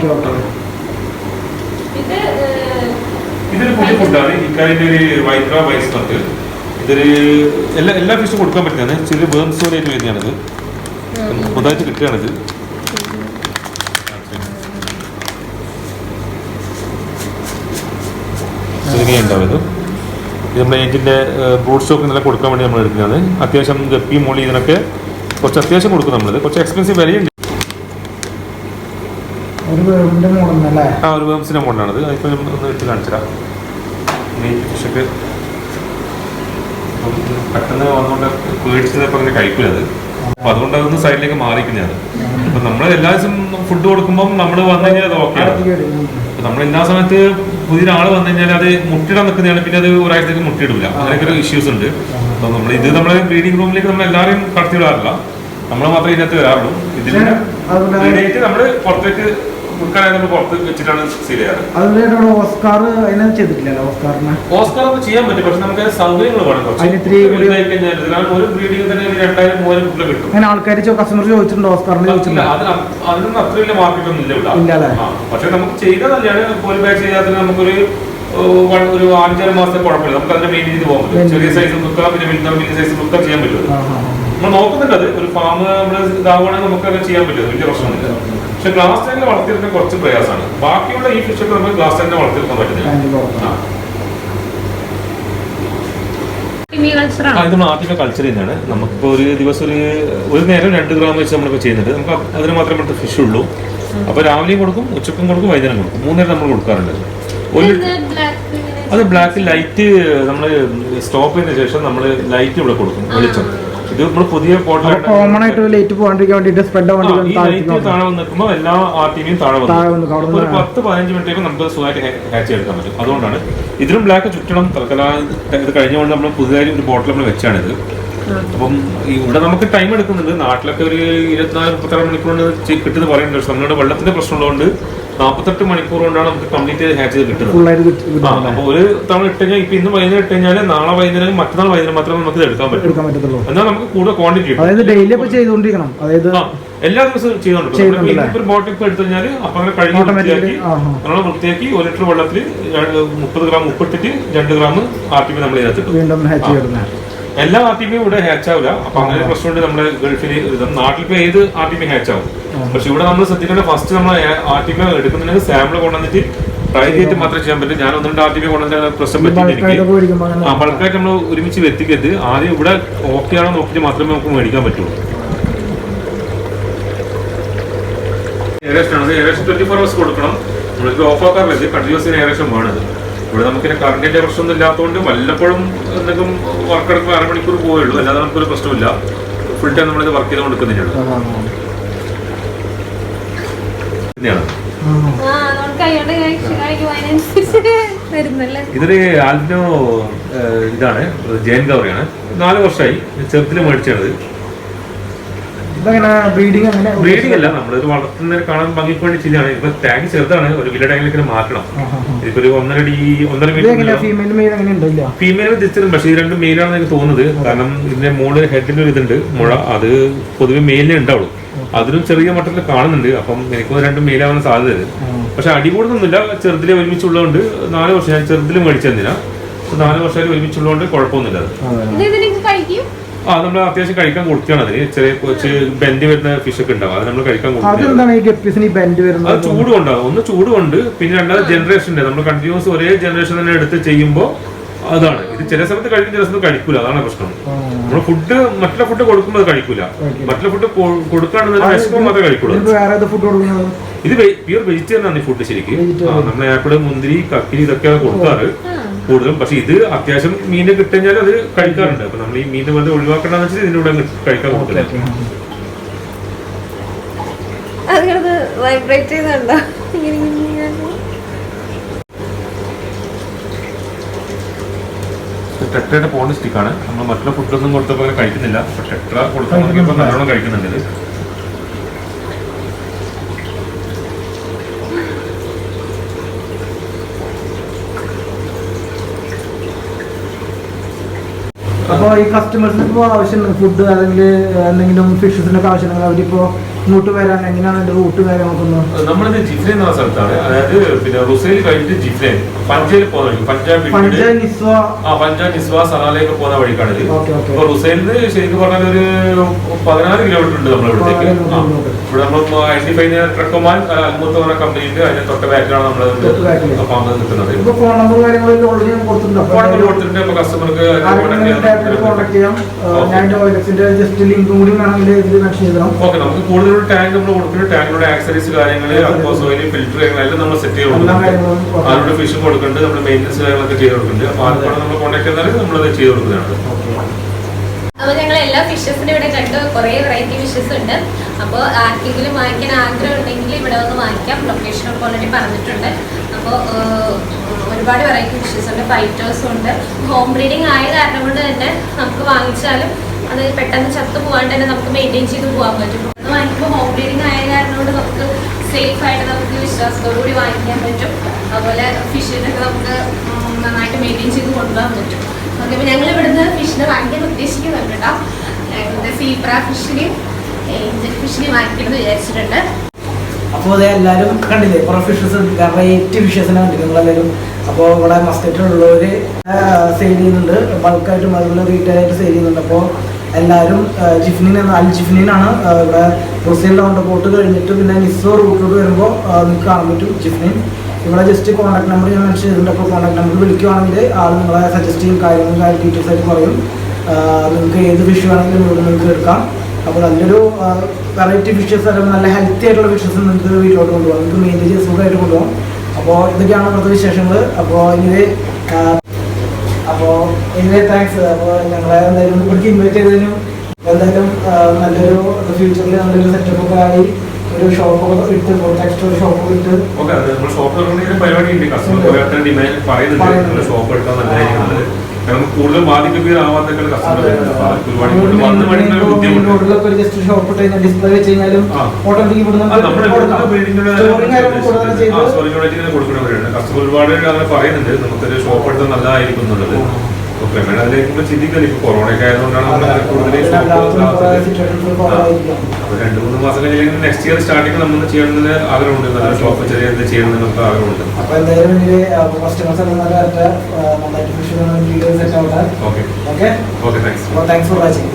ഇതൊരു പുതിയ ഫുഡാണ്. ഇക്കാര്യത്തിൽ ഒരു വൈദ്ര വൈസ് നട്ട്. ഇതൊരു എല്ലാ ഫിഷും കൊടുക്കാൻ പറ്റുന്നതാണ്. ചെറിയ ബേംസ് പോലെയായിട്ട് വരുന്നതാണിത്. പുതുതായിട്ട് കിട്ടുകയാണിത്. ഇങ്ങനെയുണ്ടാവും. ഇത് നമ്മുടെ ഏജിൻ്റെ ബ്രൂഡ് സ്റ്റോക്ക് ഇന്നലെ കൊടുക്കാൻ വേണ്ടി നമ്മൾ എടുക്കുന്നതാണ്. അത്യാവശ്യം ഗപ്പി മോളി ഇതിനൊക്കെ കുറച്ച് അത്യാവശ്യം കൊടുക്കും നമ്മളിത്. കുറച്ച് എക്സ്പെൻസീവ് വിലയുണ്ട്. ഒരു വേംസിൻ്റെ മോഡലാണത്. അതിപ്പോൾ ഒന്ന് എടുത്ത് കാണിച്ചുതരാം. ഫിഷൊക്കെ പെട്ടെന്ന് വന്നുകൊണ്ട് പേടിച്ചപ്പോൾ അങ്ങനെ കഴിക്കില്ലത്. അപ്പൊ അതുകൊണ്ട് അതൊന്ന് സൈഡിലേക്ക് മാറിക്കുന്നതാണ്. അപ്പൊ നമ്മൾ എല്ലാ ദിവസവും ഫുഡ് കൊടുക്കുമ്പോൾ നമ്മൾ വന്നു കഴിഞ്ഞാൽ അത് ഓക്കെയാണ്. അപ്പൊ നമ്മൾ എല്ലാ സമയത്ത് പുതിയൊരാൾ വന്നു കഴിഞ്ഞാൽ അത് മുട്ടിടാൻ നിൽക്കുന്നതാണ്. പിന്നെ അത് ഒരാഴ്ചത്തേക്ക് മുട്ടിയിടില്ല. അങ്ങനെയൊക്കെ ഒരു ഇഷ്യൂസ് ഉണ്ട്. അപ്പൊ നമ്മൾ ഇത് നമ്മളെ ബ്രീഡിംഗ് റൂമിലേക്ക് നമ്മൾ എല്ലാവരെയും കടത്തിവിടാറില്ല. നമ്മൾ മാത്രമേ ഇതിനകത്ത് വരാറുള്ളൂ. ഇതിന് നമ്മൾ പുറത്തേക്ക് പുറത്ത് വെച്ചിട്ടാണ് സീൽ ചെയ്യാറ്. ഓസ്കാർ ഒന്നും ചെയ്യാൻ പറ്റും. പക്ഷെ നമുക്ക് സൗകര്യങ്ങൾ വേണം. ഒരു ബ്രീഡിംഗ് തന്നെ 2000-3000 ഫുഡ് കിട്ടും. ആൾക്കാർ കസ്റ്റമർ ചോദിച്ചിട്ടുണ്ടോ ഓസ്കാറിന്? അതിനൊന്നും അത്ര വലിയ മാർക്കറ്റ് ഒന്നും ഇല്ല ഇവിടെ. പക്ഷെ നമുക്ക് ചെയ്താൽ നല്ലതാണ്. ഒരു ബാച്ച് ചെയ്താൽ നമുക്കൊരു 5-6 മാസത്തെ കുഴപ്പമില്ല. നമുക്ക് അതിനെ മെയിൻ ചെയ്ത് പോകാൻ പറ്റും. ചെറിയ സൈസ് നോക്കാം, പിന്നെ വലിയ സൈസ് നോക്കാം, ചെയ്യാൻ പറ്റും. നമ്മൾ നോക്കുന്നുണ്ട്. അത് ഒരു ഫാം നമ്മൾ ഇതാവുകയാണെങ്കിൽ നമുക്ക് അത് ചെയ്യാൻ പറ്റും. വലിയ പ്രശ്നമൊന്നുമില്ല. പക്ഷെ ഗ്ലാസ് ടാങ്കിൽ വളർത്തിയെടുക്കാൻ കുറച്ച് പ്രയാസമാണ്. ബാക്കിയുള്ള ഈ ഫിഷൊക്കെ നമുക്ക് ഗ്ലാസ് ടാങ്കിൽ വളർത്തിയെടുക്കാൻ പറ്റുന്നില്ല. ഇത് നമ്മൾ ആദ്യമേ കൾച്ചർ ചെയ്യുന്നതാണ്. നമുക്കിപ്പോൾ ഒരു ദിവസം ഒരു നേരം 2 ഗ്രാം വെച്ച് നമ്മളിപ്പോൾ ചെയ്യുന്നുണ്ട്. നമുക്ക് അതിന് മാത്രമേ ഫിഷ് ഉള്ളൂ. അപ്പോൾ രാവിലെയും കൊടുക്കും, ഉച്ചക്കും കൊടുക്കും, വൈകുന്നേരം കൊടുക്കും. 3 നേരം നമ്മൾ കൊടുക്കാറുണ്ട്. അത് ബ്ലാക്ക് ലൈറ്റ് നമ്മൾ സ്റ്റോപ്പ് ചെയ്തതിനു ശേഷം നമ്മൾ ലൈറ്റ് ഇവിടെ കൊടുക്കും, വെളിച്ചം. ഇത് നമ്മൾ പുതിയ കോമൺ ആയിട്ട് ലൈറ്റ് പോകാണ്ടിരിക്കാൻ വേണ്ടിയിട്ട് സ്പ്രെഡ് ആവാൻ താഴെ നിൽക്കുമ്പോൾ എല്ലാ ആർട്ടിനെയും താഴെ വന്നു ഒരു 10-15 മിനിറ്റേക്ക് നമുക്ക് സുഖമായിട്ട് ഹാച്ച് എടുക്കാൻ പറ്റും. അതുകൊണ്ടാണ് ഇതിലും ബ്ലാക്ക് ചുറ്റണം. തൽക്കാലം ഇത് കഴിഞ്ഞുകൊണ്ട് നമ്മൾ പുതുതായി ഒരു ബോട്ടിൽ നമ്മൾ വെച്ചാണിത്. അപ്പം ഇവിടെ നമുക്ക് ടൈം എടുക്കുന്നുണ്ട്. നാട്ടിലൊക്കെ ഒരു 24-36 മണിക്കൂറിന് കിട്ടുന്നത് പറയുന്നുണ്ട്. പക്ഷെ നമ്മുടെ വെള്ളത്തിന്റെ പ്രശ്നമുള്ളതുകൊണ്ട് 48 മണിക്കൂർ കൊണ്ടാണ് നമുക്ക് കംപ്ലീറ്റ് ഹാച്ച് ചെയ്ത് കിട്ടുന്നത്. അപ്പോൾ ഒരു തവണ ഇട്ട് കഴിഞ്ഞാൽ ഇപ്പൊ ഇന്ന് വൈകുന്നേരം ഇട്ട് കഴിഞ്ഞാൽ നാളെ വൈകുന്നേരം മറ്റന്നാൾ വൈകുന്നേരം മാത്രമേ നമുക്ക് എടുക്കാൻ പറ്റുള്ളൂ. എന്നാൽ നമുക്ക് കൂടുതൽ ക്വാണ്ടിറ്റി കിട്ടും. എല്ലാ ദിവസവും ചെയ്തോണ്ടിരിക്കണം. ഒരു ബോട്ടിൽ ഇപ്പൊ എടുത്തു കഴിഞ്ഞാൽ അപ്പൊ അങ്ങനെ കഴിഞ്ഞ വൃത്തിയാക്കി 1 ലിറ്റർ വെള്ളത്തിൽ 30 ഗ്രാം ഉപ്പിട്ടിട്ട് 2 ഗ്രാം RTP നമ്മൾ ഇതിനകത്ത്. എല്ലാ RTP ഇവിടെ ഹാച്ച് ആവില്ല. അപ്പൊ അങ്ങനെ പ്രശ്നമുണ്ട്. നമ്മുടെ ഗൾഫിൽ നാട്ടിലിപ്പോ ഏത് RTP ഹാച്ച് ആവും. പക്ഷെ ഇവിടെ നമ്മൾ ശ്രദ്ധിക്കേണ്ട, ഫസ്റ്റ് നമ്മൾ RTP എടുക്കുന്നതിന് സാമ്പിൾ കൊണ്ടുവന്നിട്ട് ട്രൈ ചെയ്തിട്ട് മാത്രമേ ചെയ്യാൻ പറ്റും. ഞാൻ 1-2 RTP കൊണ്ടുവന്ന പ്രശ്നം പറ്റിയിട്ട് എനിക്ക് ബൾക്കായിട്ട് നമ്മൾ ഒരുമിച്ച് എത്തിക്കരുത്. ആദ്യം ഇവിടെ ഓക്കെ ആണോ നോക്കിയിട്ട് മാത്രമേ നമുക്ക് മേടിക്കാൻ പറ്റുള്ളൂ. ഏകദേശം 24 hours കൊടുക്കണം. നമ്മൾക്ക് ഓഫ് ആക്കാറില്ല. കണ്ടിന്യൂസ് ഏകദേശം വേണത്. ഇവിടെ നമുക്ക് കറണ്ടിന്റെ പ്രശ്നമൊന്നും ഇല്ലാത്തതുകൊണ്ട് വല്ലപ്പോഴും എന്തെങ്കിലും വർക്ക് എടുക്കുമ്പോൾ 1/2 മണിക്കൂർ പോയുള്ളൂ. അല്ലാതെ നമുക്കൊരു പ്രശ്നമില്ല. ഫുൾ ടൈം നമ്മളിത് വർക്ക് ചെയ്ത് കൊടുക്കുന്നില്ല. ഇതൊരു ആൽബിനോ ഇതാണ്, ജയൻ ഗൗറിയാണ്. 4 വർഷമായി ചെറുതിൽ മേടിച്ചത്. ഇതങ്ങനെ ബ്രീഡിംഗ് അങ്ങനെ ബ്രീഡിംഗ് അല്ല, നമ്മളൊരു വളർത്തുന്നതിനെ കാണാൻ ഭംഗിക്ക് വേണ്ടി ചെയ്താണ്. ഇപ്പൊ ടാങ്ക് ചെറുതാണ്, ഒരു വലിയ ടാങ്കിലേക്ക് മാറ്റണം. ഇപ്പൊ ഒരു 1.5 മീറ്റർ ഫീമെയിൽ തിരിച്ചതും, പക്ഷേ ഈ 2 മെയിലാണെന്ന് എനിക്ക് തോന്നുന്നത്. കാരണം ഇതിന്റെ മുകളിൽ ഹെഡിന്റെ ഒരു ഇതുണ്ട് മുഴ, അത് പൊതുവെ മെയിലിനെ ഉണ്ടാവുള്ളൂ. അതിലും ചെറിയ മട്ടത്തിൽ കാണുന്നുണ്ട്. അപ്പം എനിക്ക് 2 മെയിലാവാൻ സാധ്യത. പക്ഷെ അടികൂടുന്നൊന്നുമില്ല, ചെറുതിലെ ഒരുമിച്ചുള്ളതുകൊണ്ട് 4 വർഷം ഞാൻ ചെറുതിലും മേടിച്ചെന്തിനാ, 4 വർഷമായിട്ട് ഒരുമിച്ചുള്ളതുകൊണ്ട് കുഴപ്പമൊന്നുമില്ല. നമ്മൾ അത്യാവശ്യം കഴിക്കാൻ കൊടുക്കുകയാണ്. അതിന് ചെറിയ കുറച്ച് ബെൻഡ് വരുന്ന ഫിഷ് ഒക്കെ ഉണ്ടാവും, അത് നമ്മൾ കഴിക്കാൻ കൊടുക്കുന്നത്. അത് ചൂട് കൊണ്ടാകും, ഒന്ന് ചൂട് കൊണ്ട്, പിന്നെ രണ്ടാമത് ജനറേഷൻ്റെ നമ്മൾ കണ്ടിന്യൂസ് ഒരേ ജനറേഷൻ തന്നെ എടുത്ത് ചെയ്യുമ്പോൾ അതാണ്. ഇത് ചില സമയത്ത് കഴിക്കും, ചില സമയത്ത് കഴിക്കൂല, അതാണ് പ്രശ്നം. നമ്മൾ ഫുഡ് മറ്റുള്ള ഫുഡ് കൊടുക്കുമ്പോൾ അത് കഴിക്കൂല, മറ്റുള്ള ഫുഡ് കൊടുക്കാണെന്ന് വിശക്കുമ്പോൾ മാത്രമേ കഴിക്കുള്ളൂ. ഇത് പ്യൂർ വെജിറ്റേറിയൻ ആണ് ഈ ഫുഡ് ശരിക്കും. നമ്മൾ ആപ്പിള്, മുന്തിരി, കക്കിരി ഇതൊക്കെയാണ് കൊടുക്കാറ് കൂടുതലും. പക്ഷെ ഇത് അത്യാവശ്യം മീൻ കിട്ടുകഴിഞ്ഞാൽ അത് കഴിക്കാറുണ്ട്. അപ്പൊ നമ്മൾ ഈ മീനിന്റെ വെറുതെ ഒഴിവാക്കണ്ടെന്ന് വെച്ചാൽ ഇതിന്റെ കൂടെ കഴിക്കാൻ കൊടുക്കില്ല. ടെട്രയുടെ പോണ്ട് സ്റ്റിക്കാണ്. നമ്മൾ മറ്റുള്ള ഫുഡൊന്നും കൊടുത്തപ്പോൾ കഴിക്കുന്നില്ല. അപ്പൊ ടെട്ര കൊടുക്കാൻ നോക്കിയപ്പോൾ നല്ലോണം കഴിക്കുന്നുണ്ട് ഇത്. അപ്പോൾ ഈ കസ്റ്റമേഴ്സിന് ഇപ്പോൾ ആവശ്യമുണ്ട് ഫുഡ് അല്ലെങ്കിൽ എന്തെങ്കിലും ഫിഷസിനൊക്കെ ആവശ്യമുണ്ടെങ്കിൽ അവരിപ്പോൾ ഇങ്ങോട്ട് വരാൻ എങ്ങനെയാണ് അതിന്റെ റൂട്ട് കാര്യങ്ങളൊക്കെ? നമ്മളിത് ജിഫ്ലൈൻ എന്ന സ്ഥലത്താണ്, അതായത് പിന്നെ റുസൈൽ കഴിഞ്ഞിട്ട് ജിഫ്ലൈൻ പഞ്ചാബിൽ പോകുന്ന വഴി, പഞ്ചാബ് നിസ്വ സലാലേക്ക് പോകുന്ന വഴിക്കാണ് ഇത്. അപ്പൊ റുസൈലിൽ നിന്ന് ശരിക്കും പറഞ്ഞാൽ ഒരു 14 കിലോമീറ്റർ ഉണ്ട് നമ്മളിവിടത്തേക്ക്. ഇവിടെ നമ്മൾ ഐഡന്റിഫൈ ചെയ്യുന്ന ട്രക്കോമാൻ അൽമുത്ത് പറഞ്ഞ കമ്പനിയുണ്ട്, അതിന്റെ തൊട്ട ബാക്കിലാണ് നമ്മൾ അപ്പൊ അന്ന് നിൽക്കുന്നത്. ഫോൺ നമ്പർ കാര്യങ്ങളെല്ലാം ഓൾറെഡി കൊടുത്തിട്ടുണ്ട്. അപ്പൊ കസ്റ്റമർക്ക് ഓക്കെ, നമുക്ക് കൂടുതൽ ടാങ്ക് നമ്മൾ കൊടുക്കുന്ന ടാങ്കിലൂടെ ആക്സറീസ് കാര്യങ്ങൾ, അക്വാസോയിൽ ഫിൽറ്റർ കാര്യങ്ങളെല്ലാം നമ്മൾ സെറ്റ് ചെയ്ത് കൊടുക്കുന്നുണ്ട്. അതിലൂടെ ഫിഷ് കൊടുക്കുന്നുണ്ട്, നമ്മൾ മെയിൻ്റനൻസ് കാര്യങ്ങളൊക്കെ ചെയ്ത് കൊടുക്കുന്നുണ്ട്. അപ്പൊ അതിലൂടെ നമ്മൾ കോൺടാക്ട് ചെയ്താൽ നമ്മളത് ചെയ്ത് കൊടുക്കുന്നതാണ്. അപ്പോൾ ഞങ്ങൾ എല്ലാ ഫിഷസിനും ഇവിടെ കണ്ട് കുറേ വെറൈറ്റി ഫിഷസ് ഉണ്ട്. അപ്പോൾ ആർക്കെങ്കിലും വാങ്ങിക്കാൻ ആഗ്രഹം ഉണ്ടെങ്കിൽ ഇവിടെ വന്ന് വാങ്ങിക്കാം. ലൊക്കേഷനൊക്കെ ഓൾറെഡി പറഞ്ഞിട്ടുണ്ട്. അപ്പോൾ ഒരുപാട് വെറൈറ്റി ഫിഷസ് ഉണ്ട്, ഫൈറ്റേഴ്സും ഉണ്ട്. ഹോം ബ്രീഡിങ് ആയ കാരണം കൊണ്ട് തന്നെ നമുക്ക് വാങ്ങിച്ചാലും അത് പെട്ടെന്ന് ചത്തു പോകാണ്ട് തന്നെ നമുക്ക് മെയിൻറ്റെയിൻ ചെയ്ത് പോകാൻ പറ്റും. അത് വാങ്ങിക്കുമ്പോൾ ഹോം ബ്രീഡിങ് ആയ കാരണം കൊണ്ട് നമുക്ക് സേഫായിട്ട് നമുക്ക് വിശ്വാസത്തോടുകൂടി വാങ്ങിക്കാൻ പറ്റും. അതുപോലെ ഫിഷിനൊക്കെ നമുക്ക് നന്നായിട്ട് മെയിൻറ്റെയിൻ ചെയ്ത് കൊണ്ടുപോകാൻ പറ്റും. ഓക്കെ, അപ്പോൾ ഞങ്ങൾ ഇവിടുന്ന് ഫിഷിനെ വാങ്ങിക്കാൻ ഉദ്ദേശിക്കുന്നുണ്ട് കേട്ടോ. സീബ്ര ഫിഷിനെയും ഏഞ്ചൽ ഫിഷിനെയും വാങ്ങിക്കണമെന്ന് വിചാരിച്ചിട്ടുണ്ട്. അപ്പോൾ അത് എല്ലാവരും കണ്ടില്ലേ, കുറേ ഫിഷസ് വെറൈറ്റി ഫിഷസിനെ കണ്ടില്ലേ നിങ്ങളെല്ലാവരും. അപ്പോൾ ഇവിടെ മസ്കറ്റിലുള്ളവർ സെയിൽ ചെയ്യുന്നുണ്ട്, ബൾക്കായിട്ടും അതുപോലെ റീറ്റെയിലായിട്ട് സെയിൽ ചെയ്യുന്നുണ്ട്. അപ്പോൾ എല്ലാവരും അൽ ജിഫ്നീനാണ് ഇവിടെ റുസൈൽ റൗണ്ട് പോട്ട് കഴിഞ്ഞിട്ട് പിന്നെ നിസ്സോ റൂട്ടിലോട്ട് വരുമ്പോൾ നിങ്ങൾക്ക് കാണാൻ പറ്റും ജിഫ്നീൻ. ഇവിടെ ജസ്റ്റ് കോൺടാക്ട് നമ്പർ ഞാൻ മെൻഷൻ ചെയ്തിട്ടുണ്ട്. അപ്പോൾ കോൺടാക്ട് നമ്പർ വിളിക്കുകയാണെങ്കിൽ ആൾ നിങ്ങളെ സജസ്റ്റ് ചെയ്യും, കാര്യങ്ങളും ഡീറ്റെയിൽസ് ആയിട്ട് പറയും. നിങ്ങൾക്ക് ഏത് ഫിഷ് വേണമെങ്കിലും ഇവിടെ നിങ്ങൾക്ക് എടുക്കാം. അപ്പോൾ നല്ലൊരു വെറൈറ്റി ഫിഷസ് അല്ലെങ്കിൽ നല്ല ഹെൽത്തി ആയിട്ടുള്ള ഫിഷസ് നിങ്ങൾക്ക് വീട്ടിലോട്ട് കൊണ്ടുപോകാം, നിങ്ങൾക്ക് മെയിൻറ്റെയിൻ ചെയ്ത് സുഖമായിട്ട് കൊണ്ടുപോകാം. അപ്പോൾ ഇതൊക്കെയാണ് ഇവിടുത്തെ വിശേഷങ്ങൾ. അപ്പോൾ ഇനി താങ്ക്സ്. അപ്പോൾ ഞങ്ങളെ എന്തായാലും ഇവിടേക്ക് ഇൻവൈറ്റ് ചെയ്തതിനും എന്തായാലും നല്ലൊരു ഫ്യൂച്ചറിൽ നല്ലൊരു സെറ്റപ്പൊക്കെ ആയി ഒരു ഷോപ്പൊക്കെ ഇട്ട് ടെക്സ്റ്റ് ഒരു ഷോപ്പൊക്കെ ഇട്ട് പരിപാടി ഉണ്ട്. കസ്റ്റമർ ഡിമാൻഡ് പറയുന്നുണ്ട് ഷോപ്പ് എടുക്കാൻ നല്ലതായിരിക്കും. കാരണം കൂടുതൽ ബാധിക്കുകയാവാത്ത കസ്റ്റമർ ജസ്റ്റ് ഷോപ്പ് ഇട്ട് ഡിസ്പ്ലേ വെച്ച് കഴിഞ്ഞാലും ഓട്ടോമാറ്റിക് കൊടുക്കുന്നവരുണ്ട്. കസ്റ്റമർ ഒരുപാട് അങ്ങനെ പറയുന്നുണ്ട് നമുക്കൊരു ഷോപ്പ് എടുത്താൽ നല്ലതായിരിക്കും എന്നുള്ളത്. അതിലേക്ക് ചിന്തിക്കാൻ ഇപ്പൊ കൊറോണയൊക്കെ ആയതുകൊണ്ടാണ് കൂടുതൽ 2-3 മാസം കഴിഞ്ഞാൽ നെക്സ്റ്റ് ഇയർ സ്റ്റാർട്ടിങ് നമ്മൾ ചെയ്യണമെന്ന് ആഗ്രഹമുണ്ട്. നല്ല ഷോപ്പ് ചെറിയ ചെയ്യണമെന്ന് നമുക്ക് ആഗ്രഹമുണ്ട്. അപ്പൊ എന്തായാലും കസ്റ്റമേഴ്സ് നന്നായിട്ട് okay, thanks. Thanks for watching.